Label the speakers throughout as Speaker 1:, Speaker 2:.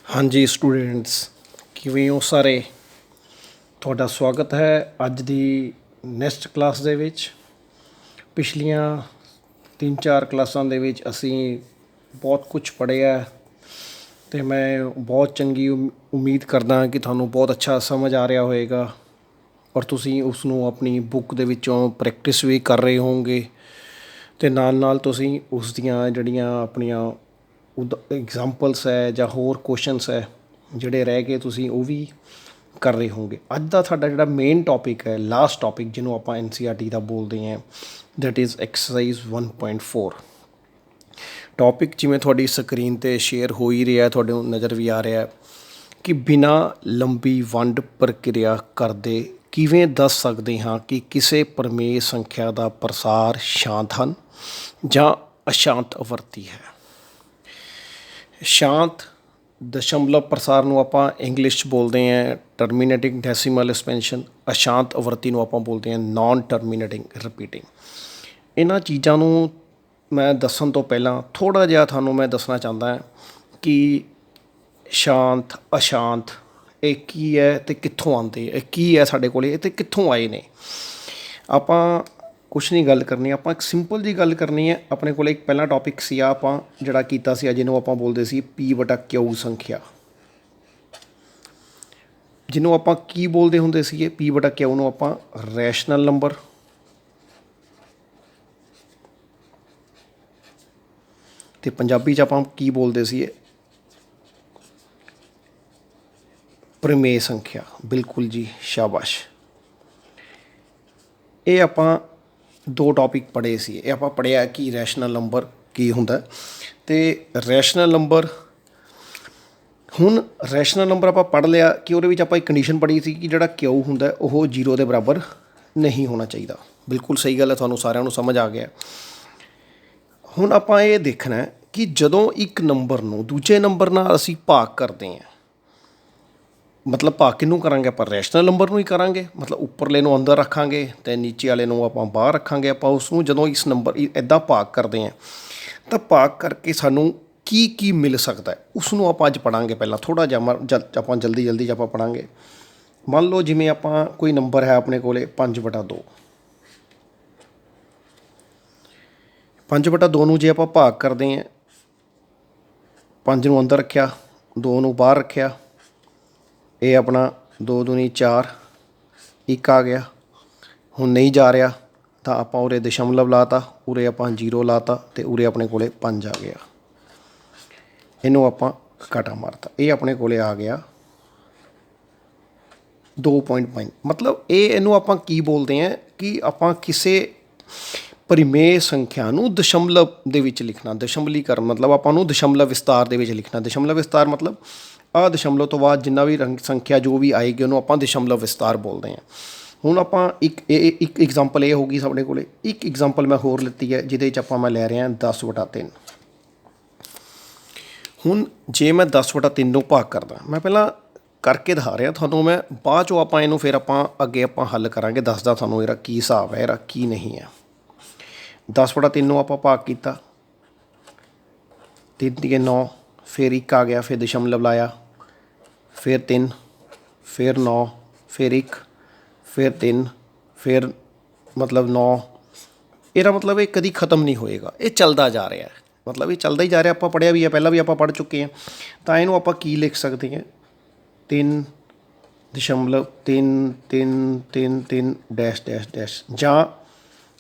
Speaker 1: ਹਾਂਜੀ ਸਟੂਡੈਂਟਸ, ਕਿਵੇਂ ਹੋ ਸਾਰੇ? ਤੁਹਾਡਾ ਸਵਾਗਤ ਹੈ ਅੱਜ ਦੀ ਨੈਕਸਟ ਕਲਾਸ ਦੇ ਵਿੱਚ। ਪਿਛਲੀਆਂ 3-4 ਕਲਾਸਾਂ ਦੇ ਵਿੱਚ ਅਸੀਂ ਬਹੁਤ ਕੁਝ ਪੜ੍ਹਿਆ ਅਤੇ ਮੈਂ ਬਹੁਤ ਚੰਗੀ ਉਮੀਦ ਕਰਦਾ ਕਿ ਤੁਹਾਨੂੰ ਬਹੁਤ ਅੱਛਾ ਸਮਝ ਆ ਰਿਹਾ ਹੋਵੇਗਾ ਔਰ ਤੁਸੀਂ ਉਸ ਨੂੰ ਆਪਣੀ ਬੁੱਕ ਦੇ ਵਿੱਚੋਂ ਪ੍ਰੈਕਟਿਸ ਵੀ ਕਰ ਰਹੇ ਹੋਵੋਗੇ ਅਤੇ ਨਾਲ ਨਾਲ ਤੁਸੀਂ ਉਸ ਦੀਆਂ ਜਿਹੜੀਆਂ ਆਪਣੀਆਂ ਐਗਜ਼ਾਮਪਲਸ ਹੈ ਜਾਂ ਹੋਰ ਕੁਐਸ਼ਚਨਸ ਹੈ ਜਿਹੜੇ ਰਹਿ ਗਏ ਤੁਸੀਂ ਉਹ ਵੀ ਕਰ ਰਹੇ ਹੋਵੋਗੇ। ਅੱਜ ਦਾ ਸਾਡਾ ਜਿਹੜਾ ਮੇਨ ਟੌਪਿਕ ਹੈ, ਲਾਸਟ ਟੌਪਿਕ ਜਿਹਨੂੰ ਆਪਾਂ NCERT ਦਾ ਬੋਲਦੇ ਹਾਂ, ਦੈਟ ਇਜ਼ ਐਕਸਰਸਾਈਜ਼ 1.4। ਟੌਪਿਕ ਜਿਵੇਂ ਤੁਹਾਡੀ ਸਕਰੀਨ 'ਤੇ ਸ਼ੇਅਰ ਹੋ ਹੀ ਰਿਹਾ, ਤੁਹਾਡੇ ਨੂੰ ਨਜ਼ਰ ਵੀ ਆ ਰਿਹਾ ਕਿ ਬਿਨਾਂ ਲੰਬੀ ਵੰਡ ਪ੍ਰਕਿਰਿਆ ਕਰਦੇ ਕਿਵੇਂ ਦੱਸ ਸਕਦੇ ਹਾਂ ਕਿ ਕਿਸੇ ਪ੍ਰਮੇୟ ਸੰਖਿਆ ਦਾ ਪ੍ਰਸਾਰ ਸ਼ਾਂਤ ਹਨ ਜਾਂ ਅਸ਼ਾਂਤ ਆਵਰਤੀ ਹੈ। ਸ਼ਾਂਤ ਦਸ਼ਮਲਵ ਪ੍ਰਸਾਰ ਨੂੰ ਆਪਾਂ ਇੰਗਲਿਸ਼ 'ਚ ਬੋਲਦੇ ਹਾਂ ਟਰਮੀਨੇਟਿੰਗ ਡੈਸੀਮਲ ਐਕਸਪੈਂਸ਼ਨ। ਅਸ਼ਾਂਤ ਆਵਰਤੀ ਨੂੰ ਆਪਾਂ ਬੋਲਦੇ ਹਾਂ ਨਾਨ ਟਰਮੀਨੇਟਿੰਗ ਰਿਪੀਟਿੰਗ। ਇਹਨਾਂ ਚੀਜ਼ਾਂ ਨੂੰ ਮੈਂ ਦੱਸਣ ਤੋਂ ਪਹਿਲਾਂ ਥੋੜ੍ਹਾ ਜਿਹਾ ਤੁਹਾਨੂੰ ਮੈਂ ਦੱਸਣਾ ਚਾਹੁੰਦਾ ਕਿ ਸ਼ਾਂਤ ਅਸ਼ਾਂਤ ਇਹ ਕੀ ਹੈ ਅਤੇ ਕਿੱਥੋਂ ਆਉਂਦੇ, ਇਹ ਕੀ ਹੈ ਸਾਡੇ ਕੋਲ ਅਤੇ ਕਿੱਥੋਂ ਆਏ ਨੇ। ਆਪਾਂ ਕੁਛ ਨਹੀਂ ਗੱਲ ਕਰਨੀ, ਆਪਾਂ ਇੱਕ ਸਿੰਪਲ ਜਿਹੀ ਗੱਲ ਕਰਨੀ ਹੈ। ਆਪਣੇ ਕੋਲ ਇੱਕ ਪਹਿਲਾ ਟੌਪਿਕ ਸੀ ਆਪਾਂ ਜਿਹੜਾ ਕੀਤਾ ਸੀ, ਜਿਹਨੂੰ ਆਪਾਂ ਬੋਲਦੇ ਸੀ P/Q ਸੰਖਿਆ, ਜਿਹਨੂੰ ਆਪਾਂ ਕੀ ਬੋਲਦੇ ਹੁੰਦੇ ਸੀਗੇ। P/Q ਨੂੰ ਆਪਾਂ ਰੈਸ਼ਨਲ ਨੰਬਰ ਅਤੇ ਪੰਜਾਬੀ 'ਚ ਆਪਾਂ ਕੀ ਬੋਲਦੇ ਸੀ, ਪ੍ਰਮੇୟ ਸੰਖਿਆ। ਬਿਲਕੁਲ ਜੀ, ਸ਼ਾਬਾਸ਼। ਇਹ ਆਪਾਂ ਦੋ ਟੌਪਿਕ ਪੜ੍ਹੇ ਸੀ। ਇਹ ਆਪਾਂ ਪੜ੍ਹਿਆ ਕਿ ਰੈਸ਼ਨਲ ਨੰਬਰ ਕੀ ਹੁੰਦਾ ਅਤੇ ਰੈਸ਼ਨਲ ਨੰਬਰ। ਹੁਣ ਰੈਸ਼ਨਲ ਨੰਬਰ ਆਪਾਂ ਪੜ੍ਹ ਲਿਆ ਕਿ ਉਹਦੇ ਵਿੱਚ ਆਪਾਂ ਇੱਕ ਕੰਡੀਸ਼ਨ ਪੜ੍ਹੀ ਸੀ ਕਿ ਜਿਹੜਾ ਕਿਊ ਹੁੰਦਾ ਉਹ 0 ਦੇ ਬਰਾਬਰ ਨਹੀਂ ਹੋਣਾ ਚਾਹੀਦਾ। ਬਿਲਕੁਲ ਸਹੀ ਗੱਲ ਹੈ, ਤੁਹਾਨੂੰ ਸਾਰਿਆਂ ਨੂੰ ਸਮਝ ਆ ਗਿਆ। ਹੁਣ ਆਪਾਂ ਇਹ ਦੇਖਣਾ ਕਿ ਜਦੋਂ ਇੱਕ ਨੰਬਰ ਨੂੰ ਦੂਜੇ ਨੰਬਰ ਨਾਲ ਅਸੀਂ ਭਾਗ ਕਰਦੇ ਹਾਂ, ਮਤਲਬ ਭਾਗ ਕਿਹਨੂੰ ਕਰਾਂਗੇ ਆਪਾਂ, ਰੈਸ਼ਨਲ ਨੰਬਰ ਨੂੰ ਹੀ ਕਰਾਂਗੇ। ਮਤਲਬ ਉੱਪਰਲੇ ਨੂੰ ਅੰਦਰ ਰੱਖਾਂਗੇ ਅਤੇ ਨੀਚੇ ਵਾਲੇ ਨੂੰ ਆਪਾਂ ਬਾਹਰ ਰੱਖਾਂਗੇ। ਆਪਾਂ ਉਸ ਨੂੰ ਜਦੋਂ ਇਸ ਨੰਬਰ ਇੱਦਾਂ ਭਾਗ ਕਰਦੇ ਹਾਂ ਤਾਂ ਭਾਗ ਕਰਕੇ ਸਾਨੂੰ ਕੀ ਕੀ ਮਿਲ ਸਕਦਾ ਉਸ ਨੂੰ ਆਪਾਂ ਅੱਜ ਪੜ੍ਹਾਂਗੇ। ਪਹਿਲਾਂ ਥੋੜ੍ਹਾ ਜਿਹਾ ਆਪਾਂ ਜਲਦੀ 'ਚ ਆਪਾਂ ਪੜ੍ਹਾਂਗੇ। ਮੰਨ ਲਓ ਜਿਵੇਂ ਆਪਾਂ ਕੋਈ ਨੰਬਰ ਹੈ ਆਪਣੇ ਕੋਲ 5/2। 5/2 ਨੂੰ ਜੇ ਆਪਾਂ ਭਾਗ ਕਰਦੇ ਹਾਂ, 5 ਨੂੰ ਅੰਦਰ ਰੱਖਿਆ, 2 ਨੂੰ ਬਾਹਰ ਰੱਖਿਆ, ਇਹ ਆਪਣਾ 2 ਦੂਣੀ 4, 1 ਆ ਗਿਆ। ਹੁਣ ਨਹੀਂ ਜਾ ਰਿਹਾ ਤਾਂ ਆਪਾਂ ਉਰੇ ਦਸ਼ਮਲਵ ਲਾ ਤਾ, ਉਰੇ ਆਪਾਂ 0 ਲਾ ਤਾ ਅਤੇ ਉਰੇ ਆਪਣੇ ਕੋਲ 5 ਆ ਗਿਆ। ਇਹਨੂੰ ਆਪਾਂ ਕਾਟਾ ਮਾਰਤਾ, ਇਹ ਆਪਣੇ ਕੋਲ ਆ ਗਿਆ 2.5। ਮਤਲਬ ਇਹਨੂੰ ਆਪਾਂ ਕੀ ਬੋਲਦੇ ਹਾਂ ਕਿ ਆਪਾਂ ਕਿਸੇ ਪਰਿਮੇਯ ਸੰਖਿਆ ਨੂੰ ਦਸ਼ਮਲਵ ਦੇ ਵਿੱਚ ਲਿਖਣਾ। ਦਸ਼ਮਲੀਕਰਨ ਮਤਲਬ ਆਪਾਂ ਉਹਨੂੰ ਦਸ਼ਮਲਵ ਵਿਸਤਾਰ ਦੇ ਵਿੱਚ ਲਿਖਣਾ। ਦਸ਼ਮਲਵ ਵਿਸਤਾਰ ਮਤਲਬ ਆਹ ਦਸ਼ਮਲਵ ਤੋਂ ਬਾਅਦ ਜਿੰਨਾ ਵੀ ਸੰਖਿਆ ਜੋ ਵੀ ਆਏਗੀ ਉਹਨੂੰ ਆਪਾਂ ਦਸ਼ਮਲਵ ਵਿਸਤਾਰ ਬੋਲਦੇ ਹਾਂ। ਹੁਣ ਆਪਾਂ ਇੱਕ ਐਗਜ਼ਾਮਪਲ ਇਹ ਹੋਊਗੀ ਸਾਡੇ ਕੋਲ। ਇੱਕ ਐਗਜ਼ਾਮਪਲ ਮੈਂ ਹੋਰ ਲਿੱਤੀ ਹੈ ਜਿਹਦੇ 'ਚ ਆਪਾਂ ਮੈਂ ਲੈ ਰਿਹਾ 10/3। ਹੁਣ ਜੇ ਮੈਂ 10/3 ਨੂੰ ਭਾਗ ਕਰਦਾ, ਮੈਂ ਪਹਿਲਾਂ ਕਰਕੇ ਦਿਖਾ ਰਿਹਾ ਤੁਹਾਨੂੰ, ਮੈਂ ਬਾਅਦ 'ਚੋਂ ਆਪਾਂ ਇਹਨੂੰ ਫਿਰ ਆਪਾਂ ਅੱਗੇ ਆਪਾਂ ਹੱਲ ਕਰਾਂਗੇ, ਦੱਸਦਾ ਤੁਹਾਨੂੰ ਇਹਦਾ ਕੀ ਹਿਸਾਬ ਹੈ, ਇਹਦਾ ਕੀ ਨਹੀਂ ਹੈ। 10/3 ਨੂੰ ਆਪਾਂ ਭਾਗ ਕੀਤਾ, 3 ਤੀਏ 9, ਫਿਰ 1 ਆ ਗਿਆ, ਫਿਰ ਦਸ਼ਮਲਵ ਲਾਇਆ, ਫਿਰ 3, ਫਿਰ 9, ਫਿਰ 1, ਫਿਰ 3, ਫਿਰ ਮਤਲਬ 9। ਇਹਦਾ ਮਤਲਬ ਇਹ ਕਦੀ ਖ਼ਤਮ ਨਹੀਂ ਹੋਏਗਾ, ਇਹ ਚੱਲਦਾ ਜਾ ਰਿਹਾ। ਮਤਲਬ ਇਹ ਚੱਲਦਾ ਹੀ ਜਾ ਰਿਹਾ। ਆਪਾਂ ਪੜ੍ਹਿਆ ਵੀ ਹੈ, ਪਹਿਲਾਂ ਵੀ ਆਪਾਂ ਪੜ੍ਹ ਚੁੱਕੇ ਹਾਂ। ਤਾਂ ਇਹਨੂੰ ਆਪਾਂ ਕੀ ਲਿਖ ਸਕਦੇ ਹਾਂ, 3.3 ਡੈਸ਼। ਜਾਂ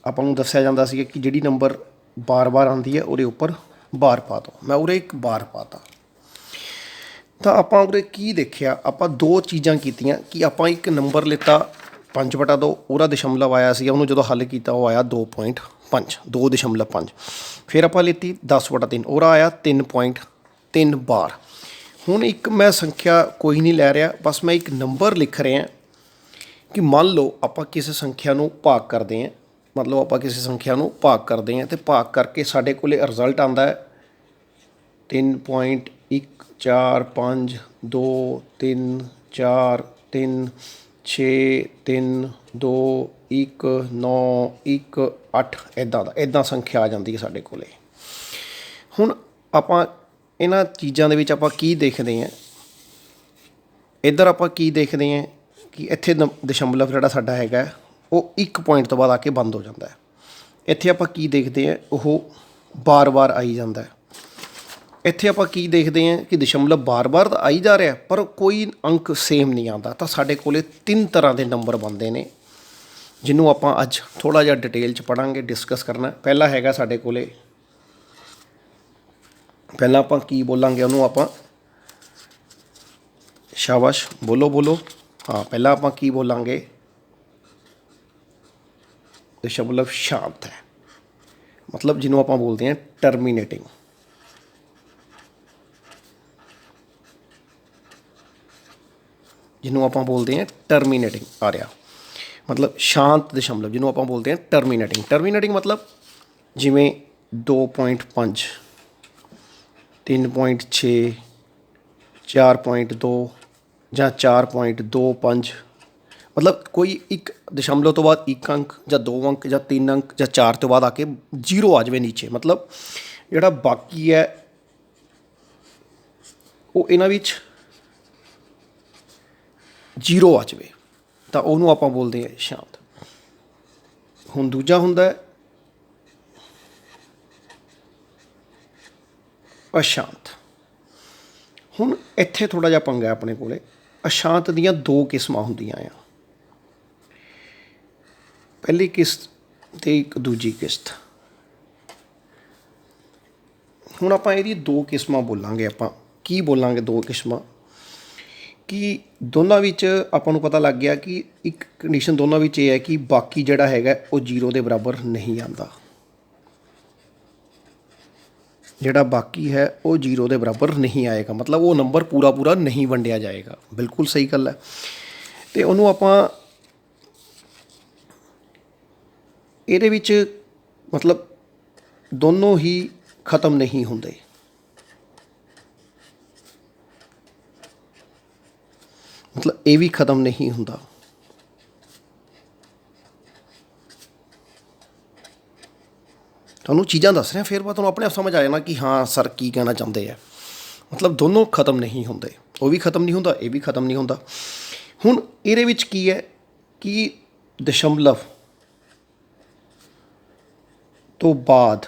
Speaker 1: ਆਪਾਂ ਨੂੰ ਦੱਸਿਆ ਜਾਂਦਾ ਸੀ ਕਿ ਜਿਹੜੀ ਨੰਬਰ ਬਾਰ ਆਉਂਦੀ ਹੈ ਉਹਦੇ ਉੱਪਰ ਬਾਰ ਪਾ ਦਿਓ। ਮੈਂ ਉਰੇ ਇੱਕ ਬਾਰ ਪਾ ਤਾ। ਤਾਂ ਆਪਾਂ ਉਰੇ ਕੀ ਦੇਖਿਆ, ਆਪਾਂ ਦੋ ਚੀਜ਼ਾਂ ਕੀਤੀਆਂ ਕਿ ਆਪਾਂ ਇੱਕ ਨੰਬਰ ਲਿੱਤਾ 5/2, ਉਹਦਾ ਦਸ਼ਮਲਵ ਆਇਆ ਸੀ, ਉਹਨੂੰ ਜਦੋਂ ਹੱਲ ਕੀਤਾ ਉਹ ਆਇਆ 2.5, 2.5। ਫਿਰ ਆਪਾਂ ਲਿੱਤੀ 10/3, ਉਹਦਾ ਆਇਆ 3.3 ਬਾਰ। ਹੁਣ ਇੱਕ ਮੈਂ ਸੰਖਿਆ ਕੋਈ ਨਹੀਂ ਲੈ ਰਿਹਾ, ਬਸ ਮੈਂ ਇੱਕ ਨੰਬਰ ਲਿਖ ਰਿਹਾ ਕਿ ਮੰਨ ਲਓ ਆਪਾਂ ਕਿਸੇ ਸੰਖਿਆ ਨੂੰ ਭਾਗ ਕਰਦੇ ਹਾਂ। ਮਤਲਬ ਆਪਾਂ ਕਿਸੇ ਸੰਖਿਆ ਨੂੰ ਭਾਗ ਕਰਦੇ ਹਾਂ ਅਤੇ ਭਾਗ ਕਰਕੇ ਸਾਡੇ ਕੋਲ ਰਿਜ਼ਲਟ ਆਉਂਦਾ ਹੈ 3.14123436191 ਇੱਦਾਂ ਸੰਖਿਆ ਆ ਜਾਂਦੀ ਹੈ ਸਾਡੇ ਕੋਲ। ਹੁਣ ਆਪਾਂ ਇਹਨਾਂ ਚੀਜ਼ਾਂ ਦੇ ਵਿੱਚ ਆਪਾਂ ਕੀ ਦੇਖਦੇ ਹਾਂ ਇੱਧਰ ਆਪਾਂ ਕੀ ਦੇਖਦੇ ਹਾਂ ਕਿ ਇੱਥੇ ਦਸ਼ਮਲਵ ਜਿਹੜਾ ਸਾਡਾ ਹੈਗਾ ਉਹ ਇੱਕ ਪੁਆਇੰਟ ਤੋਂ ਬਾਅਦ ਆ ਕੇ ਬੰਦ ਹੋ ਜਾਂਦਾ ਹੈ। ਇੱਥੇ ਆਪਾਂ ਕੀ ਦੇਖਦੇ ਹਾਂ, ਉਹ ਬਾਰ-ਬਾਰ ਆਈ ਜਾਂਦਾ ਹੈ। ਇੱਥੇ ਆਪਾਂ ਕੀ ਦੇਖਦੇ ਹਾਂ ਕਿ ਦਸ਼ਮਲਵ ਬਾਰ-ਬਾਰ ਤਾਂ ਆਈ ਜਾ ਰਿਹਾ ਪਰ ਕੋਈ ਅੰਕ ਸੇਮ ਨਹੀਂ ਆਉਂਦਾ। ਤਾਂ ਸਾਡੇ ਕੋਲੇ 3 ਤਰ੍ਹਾਂ ਦੇ ਨੰਬਰ ਬਣਦੇ ਨੇ, ਜਿਹਨੂੰ ਆਪਾਂ ਅੱਜ ਥੋੜ੍ਹਾ ਜਿਹਾ ਡਿਟੇਲ 'ਚ ਪੜ੍ਹਾਂਗੇ, ਡਿਸਕਸ ਕਰਨਾ। ਪਹਿਲਾ ਹੈਗਾ ਸਾਡੇ ਕੋਲੇ, ਪਹਿਲਾਂ ਆਪਾਂ ਕੀ ਬੋਲਾਂਗੇ ਉਹਨੂੰ ਆਪਾਂ, ਸ਼ਾਬਾਸ਼ ਬੋਲੋ ਹਾਂ, ਪਹਿਲਾਂ ਆਪਾਂ ਕੀ ਬੋਲਾਂਗੇ, ਦਸ਼ਮਲਵ ਸ਼ਾਂਤ ਹੈ, ਮਤਲਬ ਜਿਹਨੂੰ ਆਪਾਂ ਬੋਲਦੇ ਹਾਂ ਟਰਮੀਨੇਟਿੰਗ। ਜਿਹਨੂੰ ਆਪਾਂ ਬੋਲਦੇ ਹਾਂ ਟਰਮੀਨੇਟਿੰਗ ਆ ਰਿਹਾ, ਮਤਲਬ ਸ਼ਾਂਤ ਦਸ਼ਮਲਵ ਜਿਹਨੂੰ ਆਪਾਂ ਬੋਲਦੇ ਹਾਂ ਟਰਮੀਨੇਟਿੰਗ। ਟਰਮੀਨੇਟਿੰਗ ਮਤਲਬ ਜਿਵੇਂ 2.5, 3.6, 4.2 ਜਾਂ 4.25, ਮਤਲਬ ਕੋਈ ਇੱਕ ਦਸ਼ਮਲਵ ਤੋਂ ਬਾਅਦ ਇੱਕ ਅੰਕ ਜਾਂ 2 ਅੰਕ ਜਾਂ 3 ਅੰਕ ਜਾਂ 4 ਤੋਂ ਬਾਅਦ ਆ ਕੇ 0 ਆ ਜਾਵੇ ਨੀਚੇ, ਮਤਲਬ ਜਿਹੜਾ ਬਾਕੀ ਹੈ ਉਹ ਇਹਨਾਂ ਵਿੱਚ 0 ਆ ਜਾਵੇ, ਤਾਂ ਉਹਨੂੰ ਆਪਾਂ ਬੋਲਦੇ ਹਾਂ ਸ਼ਾਂਤ। ਹੁਣ ਦੂਜਾ ਹੁੰਦਾ ਅਸ਼ਾਂਤ। ਹੁਣ ਇੱਥੇ ਥੋੜ੍ਹਾ ਜਿਹਾ ਪੰਗਾ ਆਪਣੇ ਕੋਲੇ। ਅਸ਼ਾਂਤ ਦੀਆਂ 2 ਕਿਸਮਾਂ ਹੁੰਦੀਆਂ ਆ, ਪਹਿਲੀ ਕਿਸ਼ਤ ਅਤੇ ਇੱਕ ਦੂਜੀ ਕਿਸ਼ਤ। ਹੁਣ ਆਪਾਂ ਇਹਦੀ 2 ਕਿਸਮਾਂ ਬੋਲਾਂਗੇ। ਆਪਾਂ ਕੀ ਬੋਲਾਂਗੇ 2 ਕਿਸਮਾਂ, ਕਿ ਦੋਨਾਂ ਵਿੱਚ ਆਪਾਂ ਨੂੰ ਪਤਾ ਲੱਗ ਗਿਆ ਕਿ ਇੱਕ ਕੰਡੀਸ਼ਨ ਦੋਨਾਂ ਵਿੱਚ ਇਹ ਹੈ ਕਿ ਬਾਕੀ ਜਿਹੜਾ ਹੈਗਾ ਉਹ 0 ਦੇ ਬਰਾਬਰ ਨਹੀਂ ਆਉਂਦਾ। ਜਿਹੜਾ ਬਾਕੀ ਹੈ ਉਹ 0 ਦੇ ਬਰਾਬਰ ਨਹੀਂ ਆਏਗਾ, ਮਤਲਬ ਉਹ ਨੰਬਰ ਪੂਰਾ ਨਹੀਂ ਵੰਡਿਆ ਜਾਏਗਾ। ਬਿਲਕੁਲ ਸਹੀ ਗੱਲ ਹੈ। ਅਤੇ ਉਹਨੂੰ ਆਪਾਂ ਇਹਦੇ ਵਿੱਚ ਮਤਲਬ ਦੋਨੋਂ ਹੀ ਖ਼ਤਮ ਨਹੀਂ ਹੁੰਦੇ, ਮਤਲਬ ਇਹ ਵੀ ਖ਼ਤਮ ਨਹੀਂ ਹੁੰਦਾ। ਤੁਹਾਨੂੰ ਚੀਜ਼ਾਂ ਦੱਸ ਰਿਹਾ, ਫਿਰ ਬਾਅਦ ਤੁਹਾਨੂੰ ਆਪਣੇ ਆਪ ਸਮਝ ਆ ਜਾਣਾ ਕਿ ਹਾਂ ਸਰ ਕੀ ਕਹਿਣਾ ਚਾਹੁੰਦੇ ਆ। ਮਤਲਬ ਦੋਨੋਂ ਖ਼ਤਮ ਨਹੀਂ ਹੁੰਦੇ, ਉਹ ਵੀ ਖ਼ਤਮ ਨਹੀਂ ਹੁੰਦਾ, ਇਹ ਵੀ ਖ਼ਤਮ ਨਹੀਂ ਹੁੰਦਾ। ਹੁਣ ਇਹਦੇ ਵਿੱਚ ਕੀ ਹੈ ਕਿ ਦਸ਼ਮਲਵ ਤੋਂ ਬਾਅਦ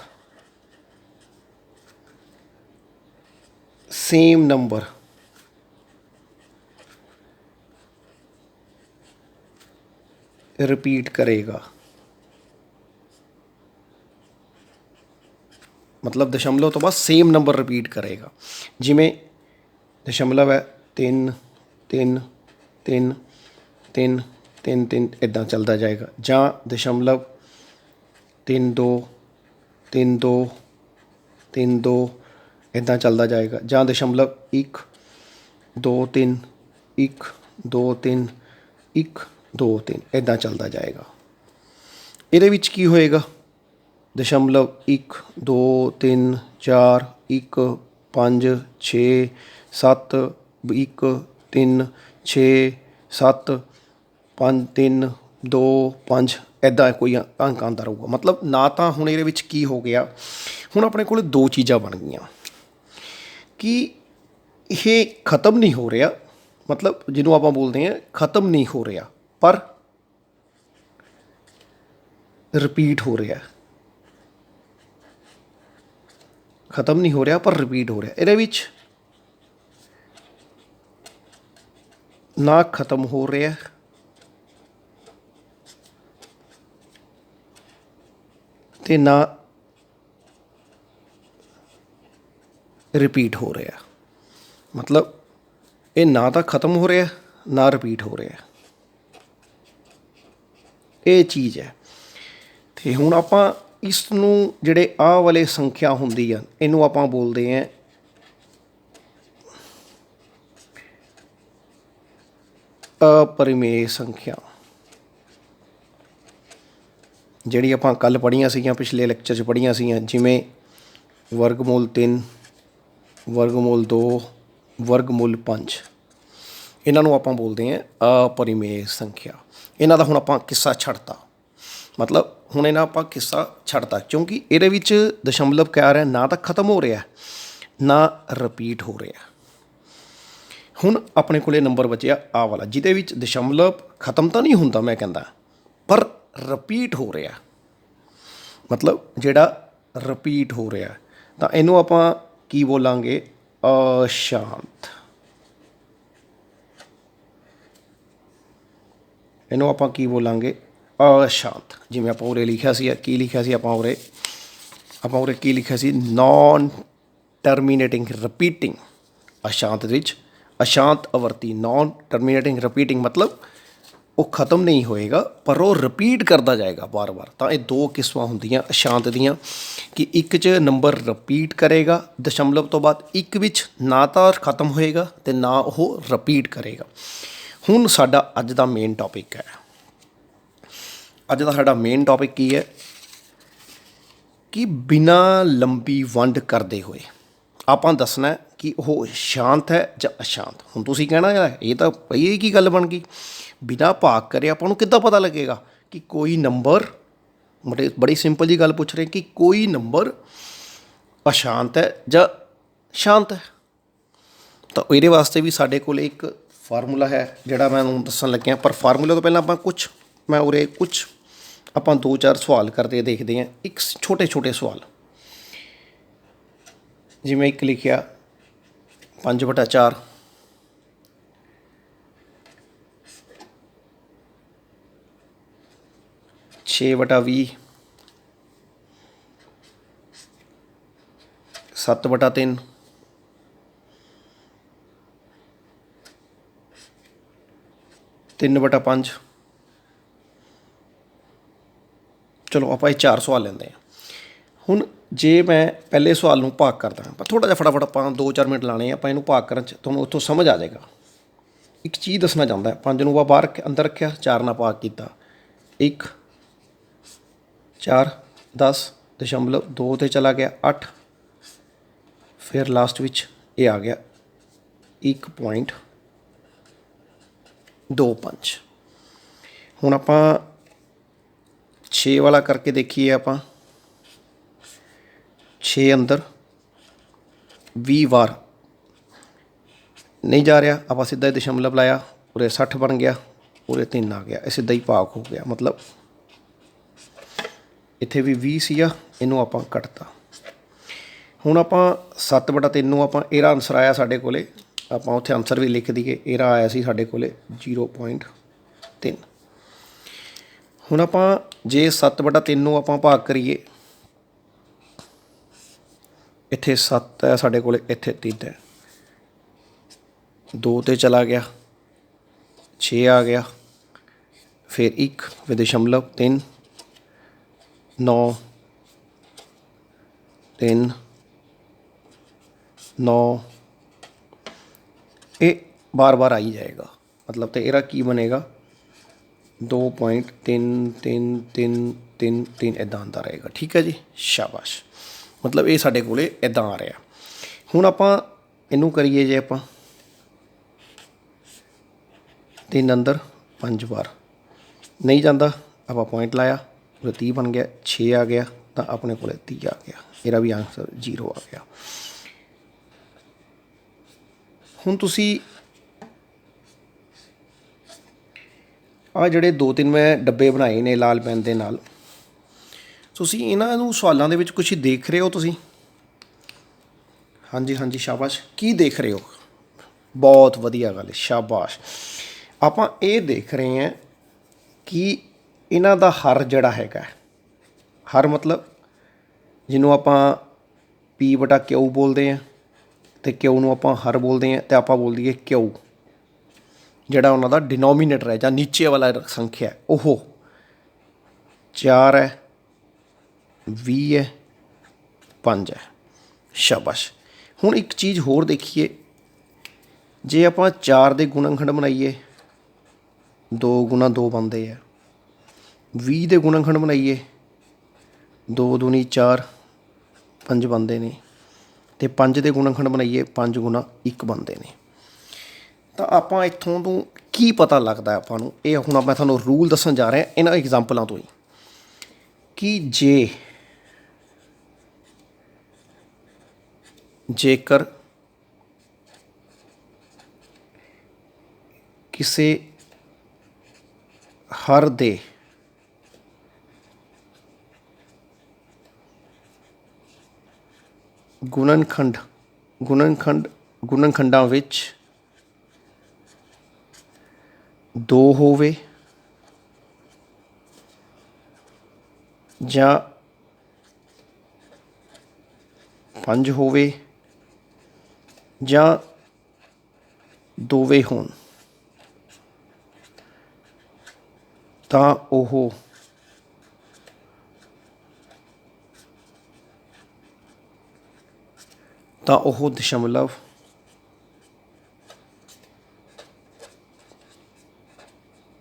Speaker 1: ਸੇਮ ਨੰਬਰ ਰਿਪੀਟ ਕਰੇਗਾ, ਮਤਲਬ ਦਸ਼ਮਲਵ ਤੋਂ ਬਾਅਦ ਸੇਮ ਨੰਬਰ ਰਿਪੀਟ ਕਰੇਗਾ। ਜਿਵੇਂ ਦਸ਼ਮਲਵ ਹੈ 3 3 3 3 3 3, ਇੱਦਾਂ ਚੱਲਦਾ ਜਾਏਗਾ। ਜਾਂ ਦਸ਼ਮਲਵ 3 2 3 2 3 2, ਇੱਦਾਂ ਚੱਲਦਾ ਜਾਏਗਾ। ਜਾਂ ਦਸ਼ਮਲਵ 1 2 3 1 2 3 1 2 3, ਇੱਦਾਂ ਚੱਲਦਾ ਜਾਏਗਾ। ਇਹਦੇ ਵਿੱਚ ਕੀ ਹੋਏਗਾ, ਦਸ਼ਮਲਵ 1 2 3 4 1 5 6 7 1 3 6 7 5 3 2 5, ਇੱਦਾਂ ਕੋਈ ਅੰਕ ਆਉਂਦਾ ਰਹੂਗਾ। ਮਤਲਬ ਨਾ ਤਾਂ ਹੁਣ ਇਹਦੇ ਵਿੱਚ ਕੀ ਹੋ ਗਿਆ, ਹੁਣ ਆਪਣੇ ਕੋਲ 2 ਚੀਜ਼ਾਂ ਬਣ ਗਈਆਂ ਕਿ ਇਹ ਖ਼ਤਮ ਨਹੀਂ ਹੋ ਰਿਹਾ, ਮਤਲਬ ਜਿਹਨੂੰ ਆਪਾਂ ਬੋਲਦੇ ਹਾਂ ਖ਼ਤਮ ਨਹੀਂ ਹੋ ਰਿਹਾ ਪਰ ਰਿਪੀਟ ਹੋ ਰਿਹਾ। ਖ਼ਤਮ ਨਹੀਂ ਹੋ ਰਿਹਾ ਪਰ ਰਿਪੀਟ ਹੋ ਰਿਹਾ। ਇਹਦੇ ਵਿੱਚ ਨਾ ਖ਼ਤਮ ਹੋ ਰਿਹਾ ਅਤੇ ਨਾ ਰਿਪੀਟ ਹੋ ਰਿਹਾ, ਮਤਲਬ ਇਹ ਨਾ ਤਾਂ ਖ਼ਤਮ ਹੋ ਰਿਹਾ ਨਾ ਰਿਪੀਟ ਹੋ ਰਿਹਾ, ਇਹ ਚੀਜ਼ ਹੈ। ਅਤੇ ਹੁਣ ਆਪਾਂ ਇਸ ਨੂੰ ਜਿਹੜੇ ਆਹ ਵਾਲੇ ਸੰਖਿਆ ਹੁੰਦੀ ਆ ਇਹਨੂੰ ਆਪਾਂ ਬੋਲਦੇ ਹਾਂ ਅਪਰਿਮੇਯ ਸੰਖਿਆ। ਜਿਹੜੀ ਆਪਾਂ ਕੱਲ੍ਹ ਪੜ੍ਹੀਆਂ ਸੀਗੀਆਂ, ਪਿਛਲੇ ਲੈਕਚਰ 'ਚ ਪੜ੍ਹੀਆਂ ਸੀਗੀਆਂ, ਜਿਵੇਂ ਵਰਗਮੂਲ 3 ਵਰਗਮੂਲ 2 ਵਰਗਮੂਲ 5, ਇਹਨਾਂ ਨੂੰ ਆਪਾਂ ਬੋਲਦੇ ਹਾਂ ਅਪਰਿਮੇਯ ਸੰਖਿਆ। ਇਹਨਾਂ ਦਾ ਹੁਣ ਆਪਾਂ ਕਿੱਸਾ ਛੱਡਤਾ, ਮਤਲਬ ਹੁਣ ਇਹਨਾਂ ਆਪਾਂ ਕਿੱਸਾ ਛੱਡਤਾ ਕਿਉਂਕਿ ਇਹਦੇ ਵਿੱਚ ਦਸ਼ਮਲਵ ਕਹਿ ਰਿਹਾ ਨਾ ਤਾਂ ਖ਼ਤਮ ਹੋ ਰਿਹਾ ਨਾ ਰਿਪੀਟ ਹੋ ਰਿਹਾ। ਹੁਣ ਆਪਣੇ ਕੋਲੇ ਨੰਬਰ ਬਚਿਆ ਆਹ ਵਾਲਾ, ਜਿਹਦੇ ਵਿੱਚ ਦਸ਼ਮਲਵ ਖਤਮ ਤਾਂ ਨਹੀਂ ਹੁੰਦਾ ਮੈਂ ਕਹਿੰਦਾ, ਪਰ ਰਿਪੀਟ ਹੋ ਰਿਹਾ, ਮਤਲਬ ਜਿਹੜਾ ਰਿਪੀਟ ਹੋ ਰਿਹਾ, ਤਾਂ ਇਹਨੂੰ ਆਪਾਂ ਕੀ ਬੋਲਾਂਗੇ? ਅਸ਼ਾਂਤ। ਇਹਨੂੰ ਆਪਾਂ ਕੀ ਬੋਲਾਂਗੇ? ਅਸ਼ਾਂਤ। ਜਿਵੇਂ ਆਪਾਂ ਉਰੇ ਲਿਖਿਆ ਸੀ, ਕੀ ਲਿਖਿਆ ਸੀ ਆਪਾਂ ਉਰੇ ਕੀ ਲਿਖਿਆ ਸੀ? Non terminating repeating. ਅਸ਼ਾਂਤ ਵਿੱਚ ਅਸ਼ਾਂਤ ਆਵਰਤੀ, ਨੋਨ ਟਰਮੀਨੇਟਿੰਗ ਰਿਪੀਟਿੰਗ, ਮਤਲਬ ਉਹ ਖਤਮ ਨਹੀਂ ਹੋਏਗਾ ਪਰ ਉਹ ਰਿਪੀਟ ਕਰਦਾ ਜਾਏਗਾ ਵਾਰ-ਵਾਰ। ਤਾਂ ਇਹ ਦੋ ਕਿਸਮਾਂ ਹੁੰਦੀਆਂ ਅਸ਼ਾਂਤ ਦੀਆਂ, ਕਿ ਇੱਕ 'ਚ ਨੰਬਰ ਰਿਪੀਟ ਕਰੇਗਾ ਦਸ਼ਮਲਵ ਤੋਂ ਬਾਅਦ, ਇੱਕ ਵਿੱਚ ਨਾ ਤਾਂ ਖਤਮ ਹੋਏਗਾ ਅਤੇ ਨਾ ਉਹ ਰਿਪੀਟ ਕਰੇਗਾ। ਹੁਣ ਸਾਡਾ ਅੱਜ ਦਾ ਮੇਨ ਟੌਪਿਕ ਹੈ। ਅੱਜ ਦਾ ਸਾਡਾ ਮੇਨ ਟੌਪਿਕ ਕੀ ਹੈ? ਕਿ ਬਿਨਾਂ ਲੰਬੀ ਵੰਡ ਕਰਦੇ ਹੋਏ ਆਪਾਂ ਦੱਸਣਾ ਕਿ ਉਹ ਸ਼ਾਂਤ ਹੈ ਜਾਂ ਅਸ਼ਾਂਤ। ਹੁਣ ਤੁਸੀਂ ਕਹਿਣਾ ਯਾਰ ਇਹ ਤਾਂ ਭਈ ਇਹ ਕੀ ਗੱਲ ਬਣ ਗਈ, ਬਿਨਾਂ ਭਾਗ ਕਰੇ ਆਪਾਂ ਨੂੰ ਕਿੱਦਾਂ ਪਤਾ ਲੱਗੇਗਾ ਕਿ ਕੋਈ ਨੰਬਰ, ਬੜੀ ਸਿੰਪਲ ਜੀ ਗੱਲ ਪੁੱਛ ਰਹੇ ਕਿ ਕੋਈ ਨੰਬਰ ਅਸ਼ਾਂਤ ਹੈ ਜਾਂ ਸ਼ਾਂਤ ਹੈ। ਤਾਂ ਇਹਦੇ ਵਾਸਤੇ ਵੀ ਸਾਡੇ ਕੋਲ ਇੱਕ ਫਾਰਮੂਲਾ ਹੈ ਜਿਹੜਾ ਮੈਂ ਤੁਹਾਨੂੰ ਦੱਸਣ ਲੱਗਿਆ। ਪਰ ਫਾਰਮੂਲੇ ਤੋਂ ਪਹਿਲਾਂ ਆਪਾਂ ਕੁਛ ਆਪਾਂ 2-4 ਸਵਾਲ ਕਰਦੇ ਦੇਖਦੇ ਹਾਂ। ਇੱਕ ਛੋਟੇ ਸਵਾਲ, ਜਿਵੇਂ ਇੱਕ ਲਿਖਿਆ 5/4, 6/20, 7/3, 3/5। ਚਲੋ ਆਪਾਂ ਇਹ 4 ਸਵਾਲ ਲੈਂਦੇ ਹਾਂ। ਹੁਣ ਜੇ ਮੈਂ ਪਹਿਲੇ ਸਵਾਲ ਨੂੰ ਭਾਗ ਕਰਦਾ, ਪਰ ਥੋੜ੍ਹਾ ਜਿਹਾ ਫਟਾਫਟ ਆਪਾਂ 2-4 ਮਿੰਟ ਲਾਣੇ ਆਪਾਂ ਇਹਨੂੰ ਭਾਗ ਕਰਨ 'ਚ, ਤੁਹਾਨੂੰ ਉੱਥੋਂ ਸਮਝ ਆ ਜਾਏਗਾ। ਇੱਕ ਚੀਜ਼ ਦੱਸਣਾ ਚਾਹੁੰਦਾ, 5 ਨੂੰ ਆਪਾਂ ਅੰਦਰ ਰੱਖਿਆ, 4 ਨਾਲ ਭਾਗ ਕੀਤਾ, 1 4 10 ਦਸ਼ਮਲਵ 2 'ਤੇ ਚਲਾ ਗਿਆ 8, ਫਿਰ ਲਾਸਟ ਵਿੱਚ ਇਹ ਆ ਗਿਆ 1.25। ਹੁਣ ਆਪਾਂ 6 ਵਾਲਾ ਕਰਕੇ ਦੇਖੀਏ। ਆਪਾਂ 6 ਅੰਦਰ 20 ਵਾਰ ਨਹੀਂ ਜਾ ਰਿਹਾ, ਆਪਾਂ ਸਿੱਧਾ ਹੀ ਦਸ਼ਮਲਵ ਲਾਇਆ, ਉਰੇ 60 ਬਣ ਗਿਆ, ਉਰੇ 3 ਆ ਗਿਆ, ਇਹ ਸਿੱਧਾ ਹੀ ਭਾਗ ਹੋ ਗਿਆ। ਮਤਲਬ ਇੱਥੇ ਵੀ 20 ਸੀਗਾ, ਇਹਨੂੰ ਆਪਾਂ ਕੱਟਤਾ। ਹੁਣ ਆਪਾਂ 7/3 ਨੂੰ ਆਪਾਂ ਇਹਦਾ ਆਨਸਰ ਆਇਆ ਸਾਡੇ ਕੋਲ, ਆਪਾਂ ਉੱਥੇ ਆਨਸਰ ਵੀ ਲਿਖ ਦਈਏ। ਇਹਦਾ ਆਇਆ ਸੀ ਸਾਡੇ ਕੋਲ 0.3। ਹੁਣ ਆਪਾਂ ਜੇ 7/3 ਨੂੰ ਆਪਾਂ ਭਾਗ ਕਰੀਏ, ਇੱਥੇ 7 ਹੈ ਸਾਡੇ ਕੋਲ, ਇੱਥੇ 3 ਹੈ, 2 'ਤੇ ਚਲਾ ਗਿਆ, 6 ਆ ਗਿਆ, ਫਿਰ 1, ਫਿਰ ਦਸ਼ਮਲਵ 3 9 3 9, ਇਹ ਬਾਰ-ਬਾਰ ਆਈ ਜਾਏਗਾ। ਮਤਲਬ ਤੇ ਇਹਦਾ ਕੀ ਬਣੇਗਾ? 2.33333 ਇੱਦਾਂ ਆਉਂਦਾ ਰਹੇਗਾ। ਠੀਕ ਹੈ ਜੀ, ਸ਼ਾਬਾਸ਼। ਮਤਲਬ ਇਹ ਸਾਡੇ ਕੋਲ ਇੱਦਾਂ ਆ ਰਿਹਾ। ਹੁਣ ਆਪਾਂ ਇਹਨੂੰ ਕਰੀਏ, ਜੇ ਆਪਾਂ 3 ਅੰਦਰ 5 ਵਾਰ ਨਹੀਂ ਜਾਂਦਾ, ਆਪਾਂ ਪੁਆਇੰਟ ਲਾਇਆ, ਉਹ 30 ਬਣ ਗਿਆ, 6 ਆ ਗਿਆ, ਤਾਂ ਆਪਣੇ ਕੋਲ 30 ਆ ਗਿਆ। ਇਹਦਾ ਵੀ ਆਨਸਰ 0 ਆ ਗਿਆ। ਹੁਣ ਤੁਸੀਂ ਆਹ ਜਿਹੜੇ 2-3 ਮੈਂ ਡੱਬੇ ਬਣਾਏ ਨੇ ਲਾਲ ਪੈਨ ਦੇ ਨਾਲ, ਤੁਸੀਂ ਇਹਨਾਂ ਨੂੰ ਸਵਾਲਾਂ ਦੇ ਵਿੱਚ ਕੁਛ ਦੇਖ ਰਹੇ ਹੋ ਤੁਸੀਂ? ਹਾਂਜੀ, ਸ਼ਾਬਾਸ਼। ਕੀ ਦੇਖ ਰਹੇ ਹੋ? ਬਹੁਤ ਵਧੀਆ ਗੱਲ ਹੈ, ਸ਼ਾਬਾਸ਼। ਆਪਾਂ ਇਹ ਦੇਖ ਰਹੇ ਹਾਂ ਕਿ ਇਹਨਾਂ ਦਾ ਹਰ ਜਿਹੜਾ ਹੈਗਾ, ਹਰ ਮਤਲਬ ਜਿਹਨੂੰ ਆਪਾਂ P/Q ਬੋਲਦੇ ਹਾਂ, ਅਤੇ Q ਨੂੰ ਆਪਾਂ ਹਰ ਬੋਲਦੇ ਹਾਂ, ਅਤੇ ਆਪਾਂ ਬੋਲ ਦਈਏ Q, ਜਿਹੜਾ ਉਹਨਾਂ ਦਾ ਡਿਨੋਮੀਨੇਟਰ ਹੈ ਜਾਂ ਨੀਚੇ ਵਾਲਾ ਸੰਖਿਆ, ਉਹ 4 ਹੈ, 20 ਹੈ, 5 ਹੈ। ਸ਼ਾਬਾਸ਼। ਹੁਣ ਇੱਕ ਚੀਜ਼ ਹੋਰ ਦੇਖੀਏ, ਜੇ ਆਪਾਂ 4 ਦੇ ਗੁਣਨਖੰਡ ਬਣਾਈਏ, 2 × 2 ਬਣਦੇ ਹੈ। 20 ਦੇ ਗੁਣਨਖੰਡ ਬਣਾਈਏ, 2 ਦੂਣੀ 4, 5 ਬਣਦੇ ਨੇ, ਅਤੇ 5 ਦੇ ਗੁਣਨਖੰਡ ਬਣਾਈਏ, 5 × 1 ਬਣਦੇ ਨੇ। ਤਾਂ ਆਪਾਂ ਇੱਥੋਂ ਤੋਂ ਕੀ ਪਤਾ ਲੱਗਦਾ ਆਪਾਂ ਨੂੰ? ਇਹ ਹੁਣ ਮੈਂ ਤੁਹਾਨੂੰ ਰੂਲ ਦੱਸਣ ਜਾ ਰਿਹਾ ਇਹਨਾਂ ਐਗਜ਼ਾਮਪਲਾਂ ਤੋਂ ਹੀ, ਕਿ ਜੇਕਰ ਕਿਸੇ ਹਰ ਦੇ ਗੁਣਨਖੰਡਾਂ ਵਿੱਚ 2 ਹੋਵੇ ਜਾਂ 5 ਹੋਵੇ ਜਾਂ ਦੋਵੇਂ ਹੋਣ ਤਾਂ ਉਹ ਦਸ਼ਮਲਵ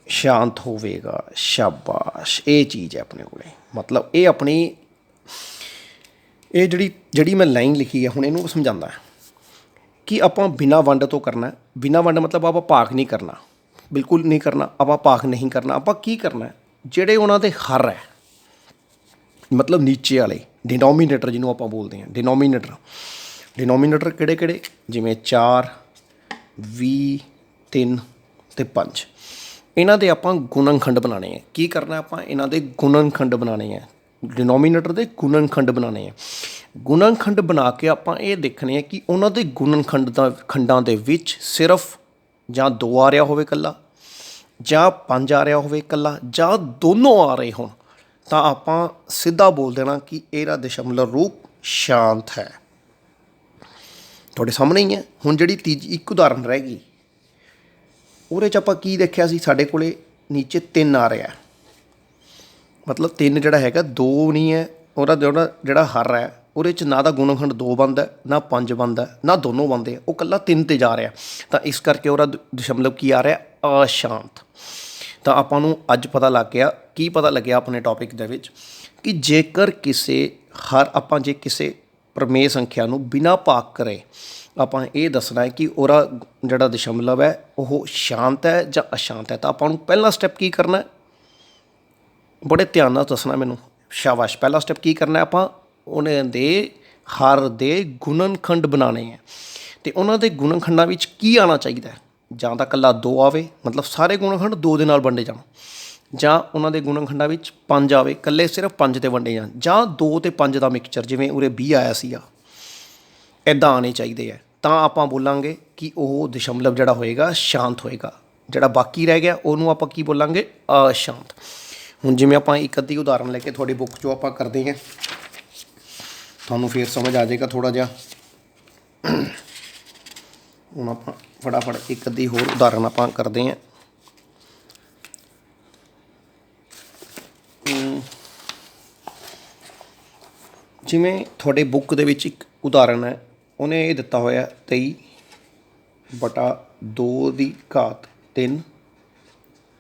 Speaker 1: ਸ਼ਾਂਤ ਹੋਵੇਗਾ। ਸ਼ਾਬਾਸ਼, ਇਹ ਚੀਜ਼ ਹੈ ਆਪਣੇ ਕੋਲੇ। ਮਤਲਬ ਇਹ ਆਪਣੀ ਇਹ ਜਿਹੜੀ ਮੈਂ ਲਾਈਨ ਲਿਖੀ ਹੈ ਹੁਣ ਇਹਨੂੰ ਸਮਝਾਉਂਦਾ ਹੈ ਕਿ ਆਪਾਂ ਬਿਨਾਂ ਵੰਡ ਤੋਂ ਕਰਨਾ। ਬਿਨਾਂ ਵੰਡ ਮਤਲਬ ਆਪਾਂ ਭਾਗ ਨਹੀਂ ਕਰਨਾ, ਬਿਲਕੁਲ ਨਹੀਂ ਕਰਨਾ। ਆਪਾਂ ਭਾਗ ਨਹੀਂ ਕਰਨਾ। ਆਪਾਂ ਕੀ ਕਰਨਾ, ਜਿਹੜੇ ਉਹਨਾਂ ਦੇ ਹਰ ਹੈ, ਮਤਲਬ ਨੀਚੇ ਵਾਲੇ ਡਿਨੋਮੀਨੇਟਰ ਜਿਹਨੂੰ ਆਪਾਂ ਬੋਲਦੇ ਹਾਂ। ਡਿਨੋਮੀਨੇਟਰ ਕਿਹੜੇ ਜਿਵੇਂ 4, 20, 3 ਅਤੇ 5। ਇਹਨਾਂ ਦੇ ਆਪਾਂ ਗੁਣਨਖੰਡ ਬਣਾਉਣੇ ਹੈ। ਕੀ ਕਰਨਾ, ਆਪਾਂ ਇਹਨਾਂ ਦੇ ਗੁਣਨਖੰਡ ਬਣਾਉਣੇ ਹੈ। ਡਿਨੋਮੀਨੇਟਰ ਦੇ ਗੁਣਨਖੰਡ ਬਣਾਉਣੇ ਹੈ। ਗੁਣਨਖੰਡ ਬਣਾ ਕੇ ਆਪਾਂ ਇਹ ਦੇਖਣੇ ਹੈ ਕਿ ਉਹਨਾਂ ਦੇ ਖੰਡਾਂ ਦੇ ਵਿੱਚ ਸਿਰਫ ਜਾਂ 2 ਆ ਰਿਹਾ ਹੋਵੇ ਇਕੱਲਾ, ਜਾਂ 5 ਆ ਰਿਹਾ ਹੋਵੇ ਇਕੱਲਾ, ਜਾਂ ਦੋਨੋਂ ਆ ਰਹੇ ਹੋਣ, ਤਾਂ ਆਪਾਂ ਸਿੱਧਾ ਬੋਲ ਦੇਣਾ ਕਿ ਇਹਦਾ ਦਸ਼ਮਲਵ ਰੂਪ ਸ਼ਾਂਤ ਹੈ। ਤੁਹਾਡੇ ਸਾਹਮਣੇ ਹੀ ਹੈ। ਹੁਣ ਜਿਹੜੀ ਤੀਜੀ ਇੱਕ ਉਦਾਹਰਨ ਰਹਿ ਗਈ, ਉਹਦੇ 'ਚ ਆਪਾਂ ਕੀ ਦੇਖਿਆ ਸੀ, ਸਾਡੇ ਕੋਲੇ ਨੀਚੇ 3 ਆ ਰਿਹਾ, ਮਤਲਬ 3 ਜਿਹੜਾ ਹੈਗਾ 2 ਨਹੀਂ ਹੈ। ਉਹਦਾ ਜਿਹੜਾ ਹਰ ਹੈ ਉਹਦੇ 'ਚ ਨਾ ਤਾਂ ਗੁਣਨਖੰਡ 2 ਬਣਦਾ, ਨਾ 5 ਬਣਦਾ, ਨਾ ਦੋਨੋਂ ਬਣਦੇ ਆ, ਉਹ ਇਕੱਲਾ 3 'ਤੇ ਜਾ ਰਿਹਾ। ਤਾਂ ਇਸ ਕਰਕੇ ਉਹਦਾ ਦਸ਼ਮਲਵ ਕੀ ਆ ਰਿਹਾ, ਅਸ਼ਾਂਤ। ਤਾਂ ਆਪਾਂ ਨੂੰ ਅੱਜ ਪਤਾ ਲੱਗ ਗਿਆ, ਕੀ ਪਤਾ ਲੱਗਿਆ ਆਪਣੇ ਟੌਪਿਕ ਦੇ ਵਿੱਚ, ਕਿ ਜੇਕਰ ਆਪਾਂ ਜੇ ਕਿਸੇ ਪ੍ਰਮੇୟ ਸੰਖਿਆ ਨੂੰ ਬਿਨਾਂ ਭਾਗ ਕਰੇ ਆਪਾਂ ਇਹ ਦੱਸਣਾ ਹੈ ਕਿ ਉਹਦਾ ਜਿਹੜਾ ਦਸ਼ਮਲਵ ਹੈ ਉਹ ਸ਼ਾਂਤ ਹੈ ਜਾਂ ਅਸ਼ਾਂਤ ਹੈ। ਤਾਂ ਆਪਾਂ ਨੂੰ ਪਹਿਲਾ ਸਟੈਪ ਕੀ ਕਰਨਾ, ਬੜੇ ਧਿਆਨ ਨਾਲ ਦੱਸਣਾ ਮੈਨੂੰ, ਸ਼ਾਬਾਸ਼। ਪਹਿਲਾ ਸਟੈਪ ਕੀ ਕਰਨਾ, ਆਪਾਂ ਉਹਨਾਂ ਦੇ ਹਰ ਦੇ ਗੁਣਨਖੰਡ ਬਣਾਉਣੇ ਹੈ। ਅਤੇ ਉਹਨਾਂ ਦੇ ਗੁਣਨਖੰਡਾਂ ਵਿੱਚ ਕੀ ਆਉਣਾ ਚਾਹੀਦਾ, ਜਾਂ ਤਾਂ ਇਕੱਲਾ 2 ਆਵੇ, ਮਤਲਬ ਸਾਰੇ ਗੁਣਨਖੰਡ 2 ਦੇ ਨਾਲ ਵੰਡੇ ਜਾਣ, ਜਾਂ ਉਹਨਾਂ ਦੇ ਗੁਣਨਖੰਡਾਂ ਵਿੱਚ 5 ਆਵੇ, ਇਕੱਲੇ ਸਿਰਫ 5 'ਤੇ ਵੰਡੇ ਜਾਣ, ਜਾਂ 2 ਅਤੇ 5 ਦਾ ਮਿਕਸਚਰ, ਜਿਵੇਂ ਉਰੇ 20 ਆਇਆ ਸੀਗਾ, ਇੱਦਾਂ ਆਉਣੇ ਚਾਹੀਦੇ ਹੈ। ਤਾਂ ਆਪਾਂ ਬੋਲਾਂਗੇ ਕਿ ਉਹ ਦਸ਼ਮਲਵ ਜਿਹੜਾ ਹੋਏਗਾ ਸ਼ਾਂਤ ਹੋਏਗਾ। ਜਿਹੜਾ ਬਾਕੀ ਰਹਿ ਗਿਆ ਉਹਨੂੰ ਆਪਾਂ ਕੀ ਬੋਲਾਂਗੇ, ਅਸ਼ਾਂਤ। ਹੁਣ ਜਿਵੇਂ ਆਪਾਂ ਇੱਕ ਅੱਧੀ ਉਦਾਹਰਨ ਲੈ ਕੇ ਤੁਹਾਡੀ ਬੁੱਕ 'ਚੋਂ ਆਪਾਂ ਕਰਦੇ ਹਾਂ, ਤੁਹਾਨੂੰ ਫਿਰ ਸਮਝ ਆ ਜਾਏਗਾ ਥੋੜ੍ਹਾ ਜਿਹਾ। ਹੁਣ ਆਪਾਂ ਫਟਾਫਟ ਇੱਕ ਅੱਧੀ ਹੋਰ ਉਦਾਹਰਨ ਆਪਾਂ ਕਰਦੇ ਹਾਂ। ਜਿਵੇਂ ਤੁਹਾਡੇ ਬੁੱਕ ਦੇ ਵਿੱਚ ਇੱਕ ਉਦਾਹਰਨ ਹੈ, ਉਹਨੇ ਇਹ ਦਿੱਤਾ ਹੋਇਆ 23/2 ਦੀ ਘਾਤ 3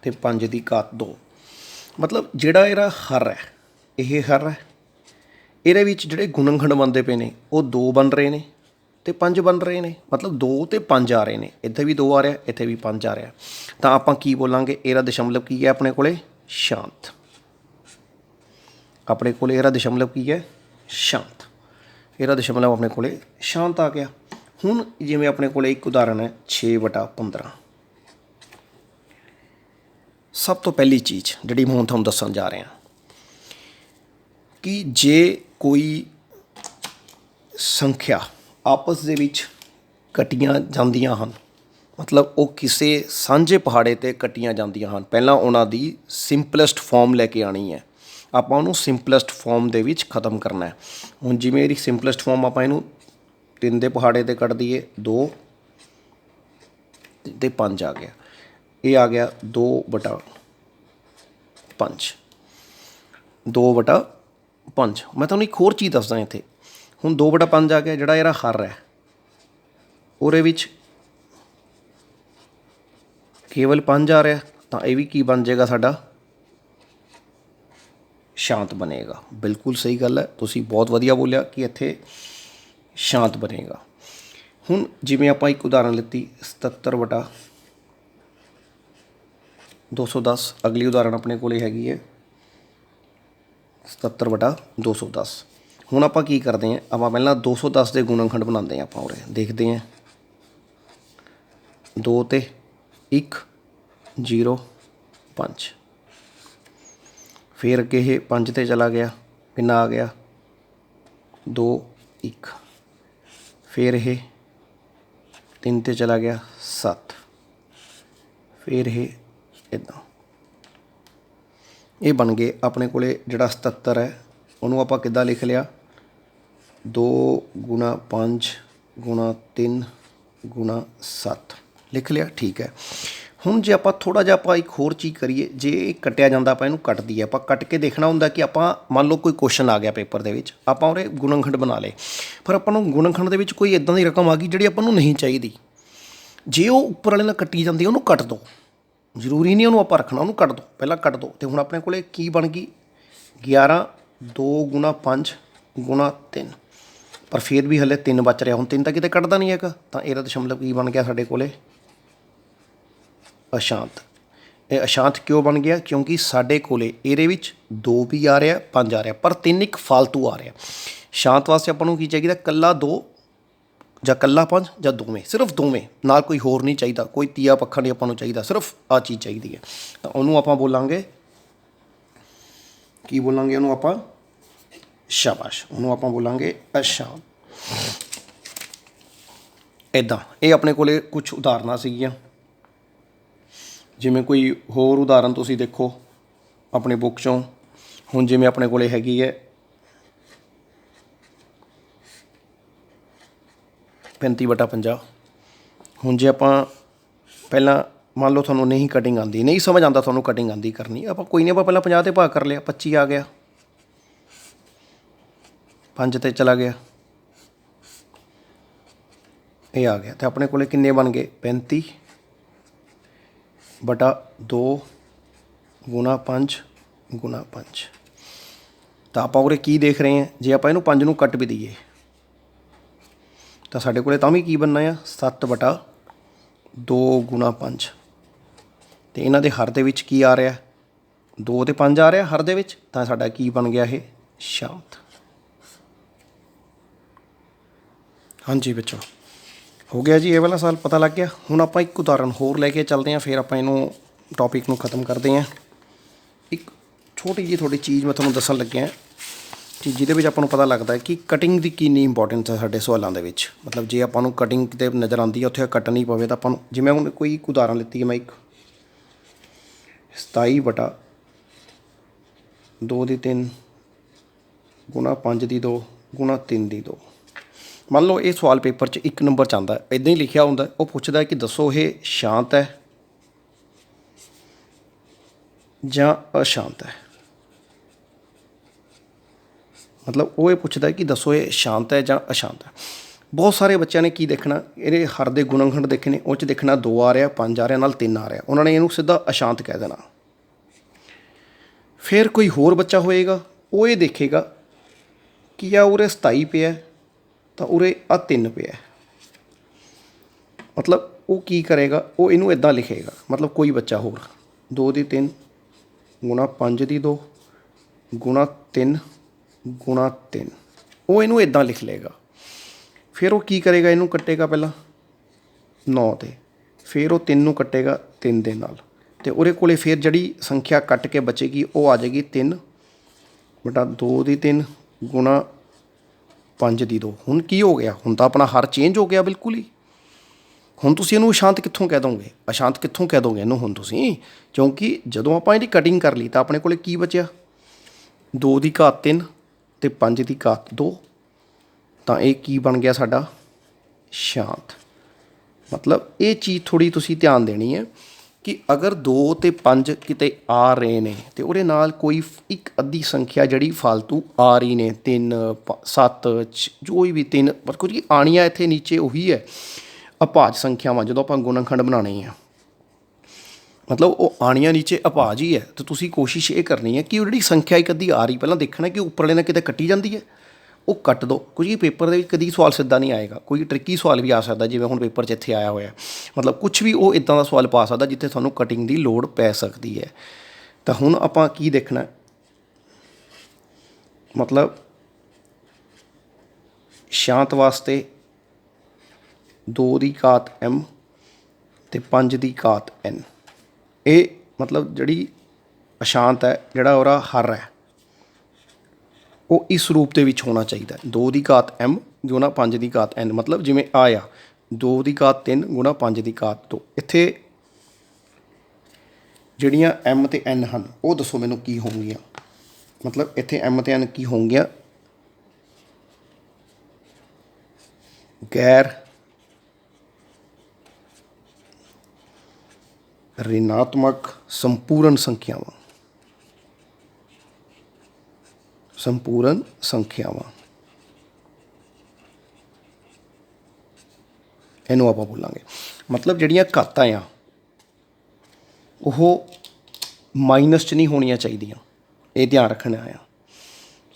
Speaker 1: ਅਤੇ 5 ਦੀ ਘਾਤ 2। ਮਤਲਬ ਜਿਹੜਾ ਇਹਦਾ ਹਰ ਹੈ, ਇਹ ਹਰ ਹੈ, ਇਹਦੇ ਵਿੱਚ ਜਿਹੜੇ ਗੁਣਨਖੰਡ ਬਣਦੇ ਪਏ ਨੇ ਉਹ 2 ਬਣ ਰਹੇ ਨੇ ਅਤੇ 5 ਬਣ ਰਹੇ ਨੇ, ਮਤਲਬ 2 ਅਤੇ 5 ਆ ਰਹੇ ਨੇ। ਇੱਥੇ ਵੀ 2 ਆ ਰਿਹਾ, ਇੱਥੇ ਵੀ 5 ਆ ਰਿਹਾ। ਤਾਂ ਆਪਾਂ ਕੀ ਬੋਲਾਂਗੇ, ਇਹਦਾ ਦਸ਼ਮਲਵ ਕੀ ਹੈ ਆਪਣੇ ਕੋਲੇ, ਸ਼ਾਂਤ। ਆਪਣੇ ਕੋਲੇ ਇਹਦਾ ਦਸ਼ਮਲਵ ਕੀ ਹੈ, ਸ਼ਾਂਤ। ਇਹਦਾ ਦਸ਼ਮਲਵ ਆਪਣੇ ਕੋਲੇ ਸ਼ਾਂਤ ਆ ਗਿਆ। ਹੁਣ ਜਿਵੇਂ ਆਪਣੇ ਕੋਲੇ ਇੱਕ ਉਦਾਹਰਨ ਹੈ 6/15। ਸਭ ਤੋਂ ਪਹਿਲੀ ਚੀਜ਼ ਜਿਹੜੀ ਮੈਂ ਹੁਣ ਤੁਹਾਨੂੰ ਦੱਸਣ ਜਾ ਰਿਹਾ ਕਿ ਜੇ ਕੋਈ ਸੰਖਿਆ ਆਪਸ ਦੇ ਵਿੱਚ ਕੱਟੀਆਂ ਜਾਂਦੀਆਂ ਹਨ, ਮਤਲਬ ਉਹ ਕਿਸੇ ਸਾਂਝੇ ਪਹਾੜੇ 'ਤੇ ਕੱਟੀਆਂ ਜਾਂਦੀਆਂ ਹਨ, ਪਹਿਲਾਂ ਉਹਨਾਂ ਦੀ ਸਿੰਪਲੈਸਟ ਫੋਰਮ ਲੈ ਕੇ ਆਉਣੀ ਹੈ। ਆਪਾਂ ਉਹਨੂੰ ਸਿੰਪਲੈਸਟ ਫੋਰਮ ਦੇ ਵਿੱਚ ਖ਼ਤਮ ਕਰਨਾ ਹੈ। ਹੁਣ ਜਿਵੇਂ ਇਹਦੀ ਸਿੰਪਲੈਸਟ ਫੋਰਮ ਆਪਾਂ ਇਹਨੂੰ 3 ਦੇ ਪਹਾੜੇ 'ਤੇ ਕੱਢ ਦਈਏ, 2 ਅਤੇ 5 ਆ ਗਿਆ। ਇਹ ਆ ਗਿਆ 2/5, 2/5। ਮੈਂ ਤੁਹਾਨੂੰ ਇੱਕ ਹੋਰ ਚੀਜ਼ ਦੱਸਦਾ ਇੱਥੇ। ਹੁਣ 2/5 ਆ ਗਿਆ, ਜਿਹੜਾ ਇਹਦਾ ਹਰ ਹੈ ਉਹਦੇ ਵਿੱਚ ਕੇਵਲ 5 ਆ ਰਿਹਾ, ਤਾਂ ਇਹ ਵੀ ਕੀ ਬਣ ਜਾਏਗਾ ਸਾਡਾ, ਸ਼ਾਂਤ ਬਣੇਗਾ। ਬਿਲਕੁਲ ਸਹੀ ਗੱਲ ਹੈ, ਤੁਸੀਂ ਬਹੁਤ ਵਧੀਆ ਬੋਲਿਆ ਕਿ ਇੱਥੇ ਸ਼ਾਂਤ ਬਣੇਗਾ। ਹੁਣ ਜਿਵੇਂ ਆਪਾਂ ਇੱਕ ਉਦਾਹਰਨ ਲਿੱਤੀ 77/210। ਅਗਲੀ ਉਦਾਹਰਨ ਆਪਣੇ ਕੋਲ ਹੈਗੀ ਹੈ 77/210। ਹੁਣ ਆਪਾਂ ਕੀ ਕਰਦੇ ਹਾਂ, ਆਪਾਂ ਪਹਿਲਾਂ 210 ਦੇ ਗੁਣਨਖੰਡ ਬਣਾਉਂਦੇ ਹਾਂ। ਆਪਾਂ ਉਰੇ ਦੇਖਦੇ ਹਾਂ 2 ਅਤੇ 1 0 5। फिर अगे ये 5 ते चला गया, कितना आ गया 2 1। फिर ये 3 ते चला गया 7। फिर ये इदां ये बन गए अपने को जिहड़ा 77 है उन्होंने आपां किद्दां लिख लिया 2 गुणा 5 गुणा 3 गुणा 7 लिख लिया। ठीक है, हुण जे आपां थोड़ा जिहा आपां एक होर चीज़ करिए, जे कट्टिया जांदा आपां इहनूं कट दईए, आपां कट के देखना हुंदा कि आपां मान लो कोई क्वेश्चन आ गया पेपर दे विच, आपां उहदे गुणनखंड बना लए, पर आपां नूं गुणनखंड दे विच कोई इदां दी रकम आ गई जिहड़ी आपां नूं नहीं चाहीदी, जे वो उपर वाले नाल कट्टी जांदी है उहनूं कट दो, जरूरी नहीं उन्होंने आप रखना, उन्होंने कट दो, पहला कट दो। तो हूँ अपने को की बन गई 11 2 गुणा 5 गुणा 3, पर फिर भी हले 3 बच रहा, हूँ 3 तो कितने कटता नहीं है, तो यह दशमलव की बन गया साढ़े को अशांत। ये अशांत क्यों बन गया, क्योंकि साढ़े को ये 2 भी आ रहा 5 आ रहा, पर 3 एक फालतू आ रहा। शांत वास्ते अपन की चाहिए कल्ला 2 ਜਾਂ ਕੱਲਾ 5 ਜਾਂ ਦੋਵੇਂ, ਸਿਰਫ ਦੋਵੇਂ, ਨਾਲ ਕੋਈ ਹੋਰ ਨਹੀਂ ਚਾਹੀਦਾ, ਕੋਈ ਤੀਆ ਪੱਖਾ ਨਹੀਂ ਆਪਾਂ ਨੂੰ ਚਾਹੀਦਾ, ਸਿਰਫ ਆਹ ਚੀਜ਼ ਚਾਹੀਦੀ ਹੈ। ਤਾਂ ਉਹਨੂੰ ਆਪਾਂ ਬੋਲਾਂਗੇ, ਕੀ ਬੋਲਾਂਗੇ ਉਹਨੂੰ ਆਪਾਂ, ਸ਼ਾਬਾਸ਼, ਉਹਨੂੰ ਆਪਾਂ ਬੋਲਾਂਗੇ ਅਸ਼ਾਂਤ। ਇੱਦਾਂ ਇਹ ਆਪਣੇ ਕੋਲੇ ਕੁਛ ਉਦਾਹਰਨਾਂ ਸੀਗੀਆਂ, ਜਿਵੇਂ ਕੋਈ ਹੋਰ ਉਦਾਹਰਨ ਤੁਸੀਂ ਦੇਖੋ ਆਪਣੇ ਬੁੱਕ 'ਚੋਂ। ਹੁਣ ਜਿਵੇਂ ਆਪਣੇ ਕੋਲੇ ਹੈਗੀ ਹੈ 35/50। ਹੁਣ ਜੇ ਆਪਾਂ ਪਹਿਲਾਂ ਮੰਨ ਲਓ ਤੁਹਾਨੂੰ ਨਹੀਂ ਕਟਿੰਗ ਆਉਂਦੀ, ਨਹੀਂ ਸਮਝ ਆਉਂਦਾ ਤੁਹਾਨੂੰ ਕਟਿੰਗ ਆਉਂਦੀ ਕਰਨੀ, ਆਪਾਂ ਕੋਈ ਨਹੀਂ, ਆਪਾਂ ਪਹਿਲਾਂ 50 ਤੇ ਭਾਗ ਕਰ ਲਿਆ, 25 ਆ ਗਿਆ, 5 ਤੇ ਚਲਾ ਗਿਆ, ਇਹ ਆ ਗਿਆ, ਤੇ ਆਪਣੇ ਕੋਲੇ ਕਿੰਨੇ ਬਣ ਗਏ 35/2 ਗੁਣਾ 5 ਗੁਣਾ 5। ਤਾਂ ਆਪਾਂ ਉਰੇ ਕੀ ਦੇਖ ਰਹੇ ਹਾਂ, ਜੇ ਆਪਾਂ ਇਹਨੂੰ 5 ਨੂੰ ਕੱਟ ਵੀ ਦਈਏ ਤਾਂ ਸਾਡੇ ਕੋਲੇ ਤਾਂ ਵੀ ਕੀ ਬਣਨਾ ਆ 7/2 ਗੁਣਾ 5। ਤੇ ਇਹਨਾਂ ਦੇ ਹਰ ਦੇ ਵਿੱਚ ਕੀ ਆ ਰਿਹਾ, 2 ਤੇ 5 ਆ ਰਿਹਾ ਹਰ ਦੇ ਵਿੱਚ, ਤਾਂ ਸਾਡਾ ਕੀ ਬਣ ਗਿਆ ਇਹ ਸ਼ਾਂਤ। ਹਾਂਜੀ ਬੱਚੋ, ਹੋ ਗਿਆ ਜੀ ਇਹ ਵਾਲਾ ਸਵਾਲ ਪਤਾ ਲੱਗ ਗਿਆ। ਹੁਣ ਆਪਾਂ ਇੱਕ ਉਦਾਹਰਨ ਹੋਰ ਲੈ ਕੇ ਚੱਲਦੇ ਹਾਂ, ਫਿਰ ਆਪਾਂ ਇਹਨੂੰ ਟੌਪਿਕ ਨੂੰ ख़त्म ਕਰਦੇ ਹਾਂ। ਇੱਕ ਛੋਟੀ ਜਿਹੀ ਥੋੜੀ ਚੀਜ਼ ਮੈਂ ਤੁਹਾਨੂੰ ਦੱਸਣ ਲੱਗਿਆ ਕਿ ਜਿਹਦੇ ਵਿੱਚ ਆਪਾਂ ਨੂੰ ਪਤਾ ਲੱਗਦਾ ਹੈ ਕਿ ਕਟਿੰਗ ਦੀ ਕਿੰਨੀ ਇੰਪੋਰਟੈਂਸ ਹੈ ਸਾਡੇ ਸਵਾਲਾਂ ਦੇ ਵਿੱਚ। ਮਤਲਬ ਜੇ ਆਪਾਂ ਨੂੰ ਕਟਿੰਗ ਕਿਤੇ ਨਜ਼ਰ ਆਉਂਦੀ ਹੈ, ਉੱਥੇ ਕੱਟਣੀ ਪਵੇ, ਤਾਂ ਆਪਾਂ ਨੂੰ, ਜਿਵੇਂ ਹੁਣ ਕੋਈ ਇੱਕ ਉਦਾਹਰਨ ਲਿੱਤੀ ਹੈ ਮੈਂ, ਇੱਕ 27/2 ਦੀ 3 ਗੁਣਾ 5 ਦੀ 2 ਗੁਣਾ 3 ਦੀ 2। ਮੰਨ ਲਓ ਇਹ ਸਵਾਲ ਪੇਪਰ 'ਚ 1 ਨੰਬਰ 'ਚ ਆਉਂਦਾ, ਇੱਦਾਂ ਹੀ ਲਿਖਿਆ ਹੁੰਦਾ, ਉਹ ਪੁੱਛਦਾ ਕਿ ਦੱਸੋ ਇਹ ਸ਼ਾਂਤ ਹੈ ਜਾਂ ਅਸ਼ਾਂਤ ਹੈ। मतलब वो ये पूछता है कि दसो ये शांत है या अशांत है। बहुत सारे बच्चों ने की देखना, ये हर दे गुणनखंड देखने, उस देखना 2 आ रहा 5 आ रहा नाल 3 आ रहा, उन्होंने इनू सीधा अशांत कह देना। फिर कोई होर बच्चा होएगा, वो ये देखेगा कि या उरे 27 पे है, तो उरे आ 3 पे है, मतलब वो की करेगा, वो इनू इदां लिखेगा। मतलब कोई बच्चा होर 2 ਦੀ 3 गुणा 5 ਦੀ 2 गुणा 3 गुणा 3, वो इनू इदां लिख लेगा। फिर वो की करेगा, इनू कटेगा पहला 9 ते, फिर वो 3 नूं कटेगा 3 दे नाल, ते उहदे कोले फिर जिहड़ी संख्या कट के बचेगी वो आ जाएगी 3/2 ਦੀ 3 गुणा 5 ਦੀ 2। हुण की हो गया, हुण तां अपना हर चेंज हो गया बिल्कुल ही। हुण तुसीं इहनूं अशांत कित्थों कह दोगे, अशांत कित्थों कह दोगे इहनूं हुण तुसीं, क्योंकि जदों आपां इहदी कटिंग कर लई तां अपने कोले की बचिया 2 ਦੀ घात 3 ਤੇ 5 ਦੀ ਘਾਤ 2, ਤਾਂ ਇਹ ਕੀ ਬਣ ਗਿਆ ਸਾਡਾ ਸ਼ਾਂਤ। ਮਤਲਬ ਇਹ ਚੀਜ਼ ਥੋੜ੍ਹੀ ਤੁਸੀਂ ਧਿਆਨ ਦੇਣੀ ਹੈ ਕਿ ਅਗਰ 2 ਤੇ 5 ਕਿਤੇ ਆ ਰਹੇ ਨੇ ਤੇ ਉਹਦੇ ਨਾਲ ਕੋਈ ਇੱਕ ਅੱਧੀ ਸੰਖਿਆ ਜਿਹੜੀ ਫਾਲਤੂ ਆ ਰਹੀ ਨੇ, 3 7 ਜੋ ਵੀ 3, ਪਰ ਕੁਝ ਆਣੀਆਂ ਇੱਥੇ ਨੀਚੇ ਉਹੀ ਹੈ ਅਭਾਜ ਸੰਖਿਆਵਾਂ ਜਦੋਂ ਆਪਾਂ ਗੁਣਨਖੰਡ ਬਣਾਉਣੇ ਆ। मतलब वो आनिया नीचे अभाज ही है, तो तुसी कोशिश ये करनी है कि वो जी संख्या एक अद्धी आ रही, पहला देखना कि उपरले ने किते कट्टी जाती है, वो कट दो। कुछ पेपर के कभी सवाल सीधा नहीं आएगा, कोई ट्रिकी सवाल भी आ सकता, जिवें हुण पेपर 'च इत्थे आया होया, मतलब कुछ भी वो इदां दा सवाल पा सकदा जिथे तुहानूं कटिंग की लोड़ पै सकती है। तो हुण आपां की देखना, मतलब शांत वास्ते 2 ਦੀ ਘਾਤ m ਤੇ 5 ਦੀ ਘਾਤ n, ਇਹ ਮਤਲਬ ਜਿਹੜੀ ਅਸ਼ਾਂਤ ਹੈ, ਜਿਹੜਾ ਉਹਦਾ ਹਰ ਹੈ ਉਹ ਇਸ ਰੂਪ ਦੇ ਵਿੱਚ ਹੋਣਾ ਚਾਹੀਦਾ। 2 ਦੀ ਘਾਤ m ਗੁਣਾ 5 ਦੀ ਘਾਤ n, ਮਤਲਬ ਜਿਵੇਂ ਆ 2 ਦੀ ਘਾਤ 3 ਗੁਣਾ 5 ਦੀ ਘਾਤ 2। ਇੱਥੇ ਜਿਹੜੀਆਂ m ਅਤੇ n ਹਨ ਉਹ ਦੱਸੋ ਮੈਨੂੰ ਕੀ ਹੋਣਗੀਆਂ। ਮਤਲਬ ਇੱਥੇ m ਅਤੇ n ਕੀ ਹੋਣਗੀਆਂ? ਗੈਰ ऋणात्मक संपूर्ण संख्यावां। संपूर्ण संख्यावां ਇਹਨੂੰ ਆਪਾਂ ਬੋਲਾਂਗੇ। ਮਤਲਬ ਜਿਹੜੀਆਂ ਘਾਤਾਂ ਆ ਉਹ ਮਾਈਨਸ 'ਚ ਨਹੀਂ ਹੋਣੀਆਂ ਚਾਹੀਦੀਆਂ, ਇਹ ਧਿਆਨ ਰੱਖਣਾ ਆ।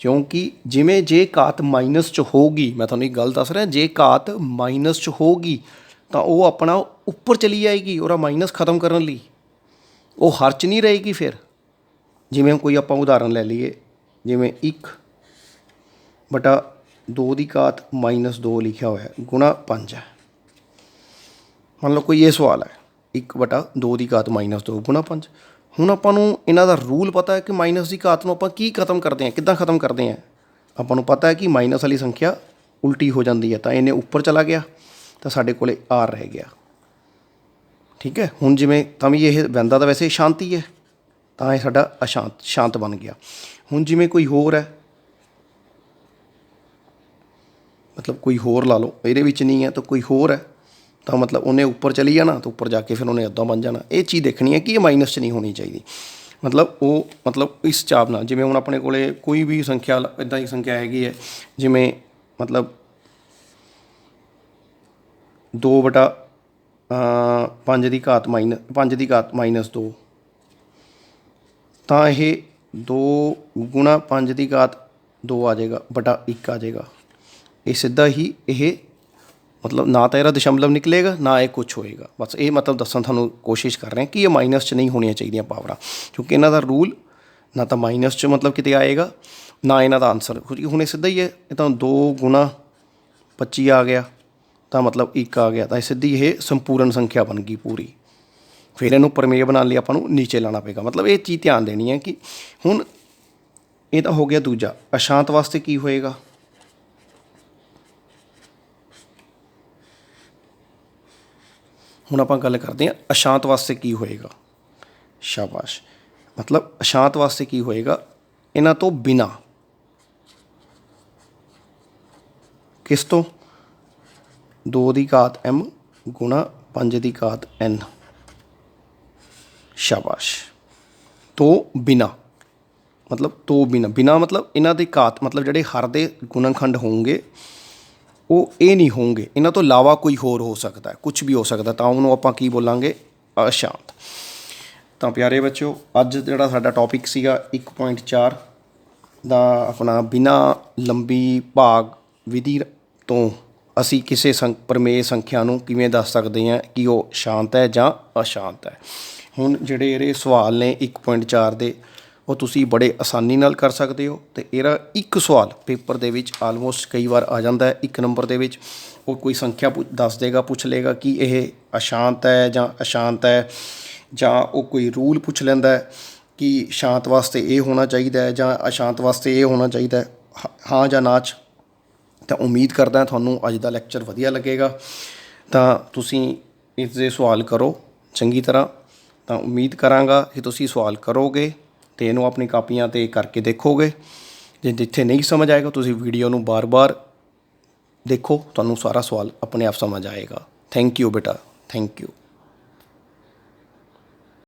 Speaker 1: ਕਿਉਂਕਿ ਜਿਵੇਂ ਜੇ ਘਾਤ ਮਾਈਨਸ 'ਚ ਹੋਊਗੀ, ਮੈਂ ਤੁਹਾਨੂੰ ਇੱਕ ਗੱਲ ਦੱਸ ਰਿਹਾ, ਜੇ ਘਾਤ ਮਾਈਨਸ 'ਚ ਹੋਊਗੀ ਤਾਂ ਉਹ ਆਪਣਾ ਉੱਪਰ ਚਲੀ ਜਾਏਗੀ। ਉਹਦਾ ਮਾਈਨਸ ਖ਼ਤਮ ਕਰਨ ਲਈ ਉਹ ਹਰ 'ਚ ਨਹੀਂ ਰਹੇਗੀ। ਫਿਰ ਜਿਵੇਂ ਕੋਈ ਆਪਾਂ ਉਦਾਹਰਨ ਲੈ ਲਈਏ, ਜਿਵੇਂ 1/2 ਦੀ ਘਾਤ -2 ਲਿਖਿਆ ਹੋਇਆ ਗੁਣਾ 5 ਹੈ। ਮੰਨ ਲਓ ਕੋਈ ਇਹ ਸਵਾਲ ਹੈ 1/2 ਦੀ ਘਾਤ -2 ਗੁਣਾ 5। ਹੁਣ ਆਪਾਂ ਨੂੰ ਇਹਨਾਂ ਦਾ ਰੂਲ ਪਤਾ ਹੈ ਕਿ ਮਾਈਨਸ ਦੀ ਘਾਤ ਨੂੰ ਆਪਾਂ ਕੀ ਖਤਮ ਕਰਦੇ ਹਾਂ, ਕਿੱਦਾਂ ਖਤਮ ਕਰਦੇ ਹਾਂ। ਆਪਾਂ ਨੂੰ ਪਤਾ ਹੈ ਕਿ ਮਾਈਨਸ ਵਾਲੀ ਸੰਖਿਆ ਉਲਟੀ ਹੋ ਜਾਂਦੀ ਹੈ, ਤਾਂ ਇਹਨੇ ਉੱਪਰ ਚਲਾ ਗਿਆ ਤਾਂ ਸਾਡੇ ਕੋਲ r ਰਹਿ ਗਿਆ। ਠੀਕ ਹੈ। ਹੁਣ ਜਿਵੇਂ ਤਾਂ ਵੀ ਇਹ ਵਹਿੰਦਾ ਤਾਂ ਵੈਸੇ ਸ਼ਾਂਤੀ ਹੈ, ਤਾਂ ਇਹ ਸਾਡਾ ਸ਼ਾਂਤ ਬਣ ਗਿਆ। ਹੁਣ ਜਿਵੇਂ ਕੋਈ ਹੋਰ ਹੈ, ਮਤਲਬ ਕੋਈ ਹੋਰ ਲਾ ਲਓ, ਇਹਦੇ ਵਿੱਚ ਨਹੀਂ ਹੈ ਤਾਂ ਕੋਈ ਹੋਰ ਹੈ, ਤਾਂ ਮਤਲਬ ਉਹਨੇ ਉੱਪਰ ਚਲੀ ਜਾਣਾ, ਤਾਂ ਉੱਪਰ ਜਾ ਕੇ ਫਿਰ ਉਹਨੇ ਇੱਦਾਂ ਬਣ ਜਾਣਾ। ਇਹ ਚੀਜ਼ ਦੇਖਣੀ ਹੈ ਕਿ ਇਹ ਮਾਈਨਸ 'ਚ ਨਹੀਂ ਹੋਣੀ ਚਾਹੀਦੀ। ਮਤਲਬ ਇਸ ਹਿਸਾਬ ਨਾਲ ਜਿਵੇਂ ਹੁਣ ਆਪਣੇ ਕੋਲ ਕੋਈ ਵੀ ਸੰਖਿਆ ਇੱਦਾਂ ਦੀ ਸੰਖਿਆ ਹੈਗੀ ਹੈ, ਜਿਵੇਂ ਮਤਲਬ 2/5 ਦੀ ਘਾਤ -2, ਤਾਂ ਇਹ 2 ਗੁਣਾ 5 ਦੀ ਘਾਤ 2 ਆ ਜਾਏਗਾ ਬਟਾ 1 ਆ ਜਾਏਗਾ। ਇਹ ਸਿੱਧਾ ਹੀ ਇਹ ਮਤਲਬ ਨਾ ਤਾਂ ਇਹਦਾ ਦਸ਼ਮਲਵ ਨਿਕਲੇਗਾ, ਨਾ ਇਹ ਕੁਛ ਹੋਏਗਾ। ਬਸ ਇਹ ਮਤਲਬ ਦੱਸਣ ਤੁਹਾਨੂੰ ਕੋਸ਼ਿਸ਼ ਕਰ ਰਹੇ ਕਿ ਇਹ ਮਾਈਨਸ 'ਚ ਨਹੀਂ ਹੋਣੀਆਂ ਚਾਹੀਦੀਆਂ ਪਾਵਰਾਂ, ਕਿਉਂਕਿ ਇਹਨਾਂ ਦਾ ਰੂਲ ਨਾ ਤਾਂ ਮਾਈਨਸ 'ਚ ਮਤਲਬ ਕਿਤੇ ਆਏਗਾ, ਨਾ ਇਹਨਾਂ ਦਾ ਆਨਸਰ। ਹੁਣ ਇਹ ਸਿੱਧਾ ਹੀ ਹੈ, ਇਹ ਤਾਂ 2 ਗੁਣਾ 25 ਆ ਗਿਆ ਤਾਂ ਮਤਲਬ 1 ਆ ਗਿਆ, ਤਾਂ ਇਹ ਸਿੱਧੀ ਇਹ ਸੰਪੂਰਨ ਸੰਖਿਆ ਬਣ ਗਈ ਪੂਰੀ। ਫਿਰ ਇਹਨੂੰ ਪ੍ਰਮੇਯ ਬਣਾਉਣ ਲਈ ਆਪਾਂ ਨੂੰ ਨੀਚੇ ਲਾਉਣਾ ਪਏਗਾ। ਮਤਲਬ ਇਹ ਚੀਜ਼ ਧਿਆਨ ਦੇਣੀ ਹੈ ਕਿ ਹੁਣ ਇਹ ਤਾਂ ਹੋ ਗਿਆ ਦੂਜਾ। ਅਸ਼ਾਂਤ ਵਾਸਤੇ ਕੀ ਹੋਏਗਾ? ਹੁਣ ਆਪਾਂ ਗੱਲ ਕਰਦੇ ਹਾਂ ਅਸ਼ਾਂਤ ਵਾਸਤੇ ਕੀ ਹੋਏਗਾ। ਸ਼ਾਬਾਸ਼। ਮਤਲਬ ਅਸ਼ਾਂਤ ਵਾਸਤੇ ਕੀ ਹੋਏਗਾ? ਇਹਨਾਂ ਤੋਂ ਬਿਨਾਂ, ਕਿਸ ਤੋਂ? 2 ਦੀ ਘਾਤ m ਗੁਣਾ 5 ਦੀ ਘਾਤ n। ਸ਼ਾਬਾਸ਼। ਤੋਂ ਬਿਨਾਂ ਮਤਲਬ ਬਿਨਾਂ ਮਤਲਬ ਇਹਨਾਂ ਦੀ ਘਾਤ, ਮਤਲਬ ਜਿਹੜੇ ਹਰ ਦੇ ਗੁਣਨਖੰਡ ਹੋਣਗੇ ਉਹ ਇਹ ਨਹੀਂ ਹੋਣਗੇ, ਇਹਨਾਂ ਤੋਂ ਇਲਾਵਾ ਕੋਈ ਹੋਰ ਹੋ ਸਕਦਾ, ਕੁਛ ਵੀ ਹੋ ਸਕਦਾ, ਤਾਂ ਉਹਨੂੰ ਆਪਾਂ ਕੀ ਬੋਲਾਂਗੇ? ਅਸ਼ਾਂਤ। ਤਾਂ ਪਿਆਰੇ ਬੱਚਿਓ, ਅੱਜ ਜਿਹੜਾ ਸਾਡਾ ਟੌਪਿਕ ਸੀਗਾ 1.4 ਦਾ ਆਪਣਾ ਬਿਨਾਂ ਲੰਬੀ ਭਾਗ ਵਿਧੀ ਤੋਂ ਅਸੀਂ ਕਿਸੇ ਪ੍ਰਮੇਯ ਸੰਖਿਆ ਨੂੰ ਕਿਵੇਂ ਦੱਸ ਸਕਦੇ ਹਾਂ ਕਿ ਉਹ ਸ਼ਾਂਤ ਹੈ ਜਾਂ ਅਸ਼ਾਂਤ ਹੈ। ਹੁਣ ਜਿਹੜੇ ਇਹਦੇ ਸਵਾਲ ਨੇ 1.4 ਦੇ, ਉਹ ਤੁਸੀਂ ਬੜੇ ਆਸਾਨੀ ਨਾਲ ਕਰ ਸਕਦੇ ਹੋ। ਅਤੇ ਇਹਦਾ ਇੱਕ ਸਵਾਲ ਪੇਪਰ ਦੇ ਵਿੱਚ ਆਲਮੋਸਟ ਕਈ ਵਾਰ ਆ ਜਾਂਦਾ ਹੈ 1 ਨੰਬਰ ਦੇ ਵਿੱਚ। ਉਹ ਕੋਈ ਸੰਖਿਆ ਦੱਸ ਦੇਗਾ, ਪੁੱਛ ਲਏਗਾ ਕਿ ਇਹ ਅਸ਼ਾਂਤ ਹੈ ਜਾਂ ਅਸ਼ਾਂਤ ਹੈ, ਜਾਂ ਉਹ ਕੋਈ ਰੂਲ ਪੁੱਛ ਲੈਂਦਾ ਕਿ ਸ਼ਾਂਤ ਵਾਸਤੇ ਇਹ ਹੋਣਾ ਚਾਹੀਦਾ ਹੈ ਜਾਂ ਅਸ਼ਾਂਤ ਵਾਸਤੇ ਇਹ ਹੋਣਾ ਚਾਹੀਦਾ ਹੈ, ਹਾਂ ਜਾਂ ਨਾ 'ਚ। ਤਾਂ ਉਮੀਦ ਕਰਦਾ ਤੁਹਾਨੂੰ ਅੱਜ ਦਾ ਲੈਕਚਰ ਵਧੀਆ ਲੱਗੇਗਾ, ਤਾਂ ਤੁਸੀਂ ਇਸ ਦੇ ਸਵਾਲ ਕਰੋ ਚੰਗੀ ਤਰ੍ਹਾਂ। ਤਾਂ ਉਮੀਦ ਕਰਾਂਗਾ ਕਿ ਤੁਸੀਂ ਸਵਾਲ ਕਰੋਗੇ ਅਤੇ ਇਹਨੂੰ ਆਪਣੀ ਕਾਪੀਆਂ 'ਤੇ ਕਰਕੇ ਦੇਖੋਗੇ। ਜੇ ਜਿੱਥੇ ਨਹੀਂ ਸਮਝ ਆਏਗਾ ਤੁਸੀਂ ਵੀਡੀਓ ਨੂੰ ਬਾਰ-ਬਾਰ ਦੇਖੋ, ਤੁਹਾਨੂੰ ਸਾਰਾ ਸਵਾਲ ਆਪਣੇ ਆਪ ਸਮਝ ਆਏਗਾ। ਥੈਂਕ ਯੂ ਬੇਟਾ, ਥੈਂਕ ਯੂ।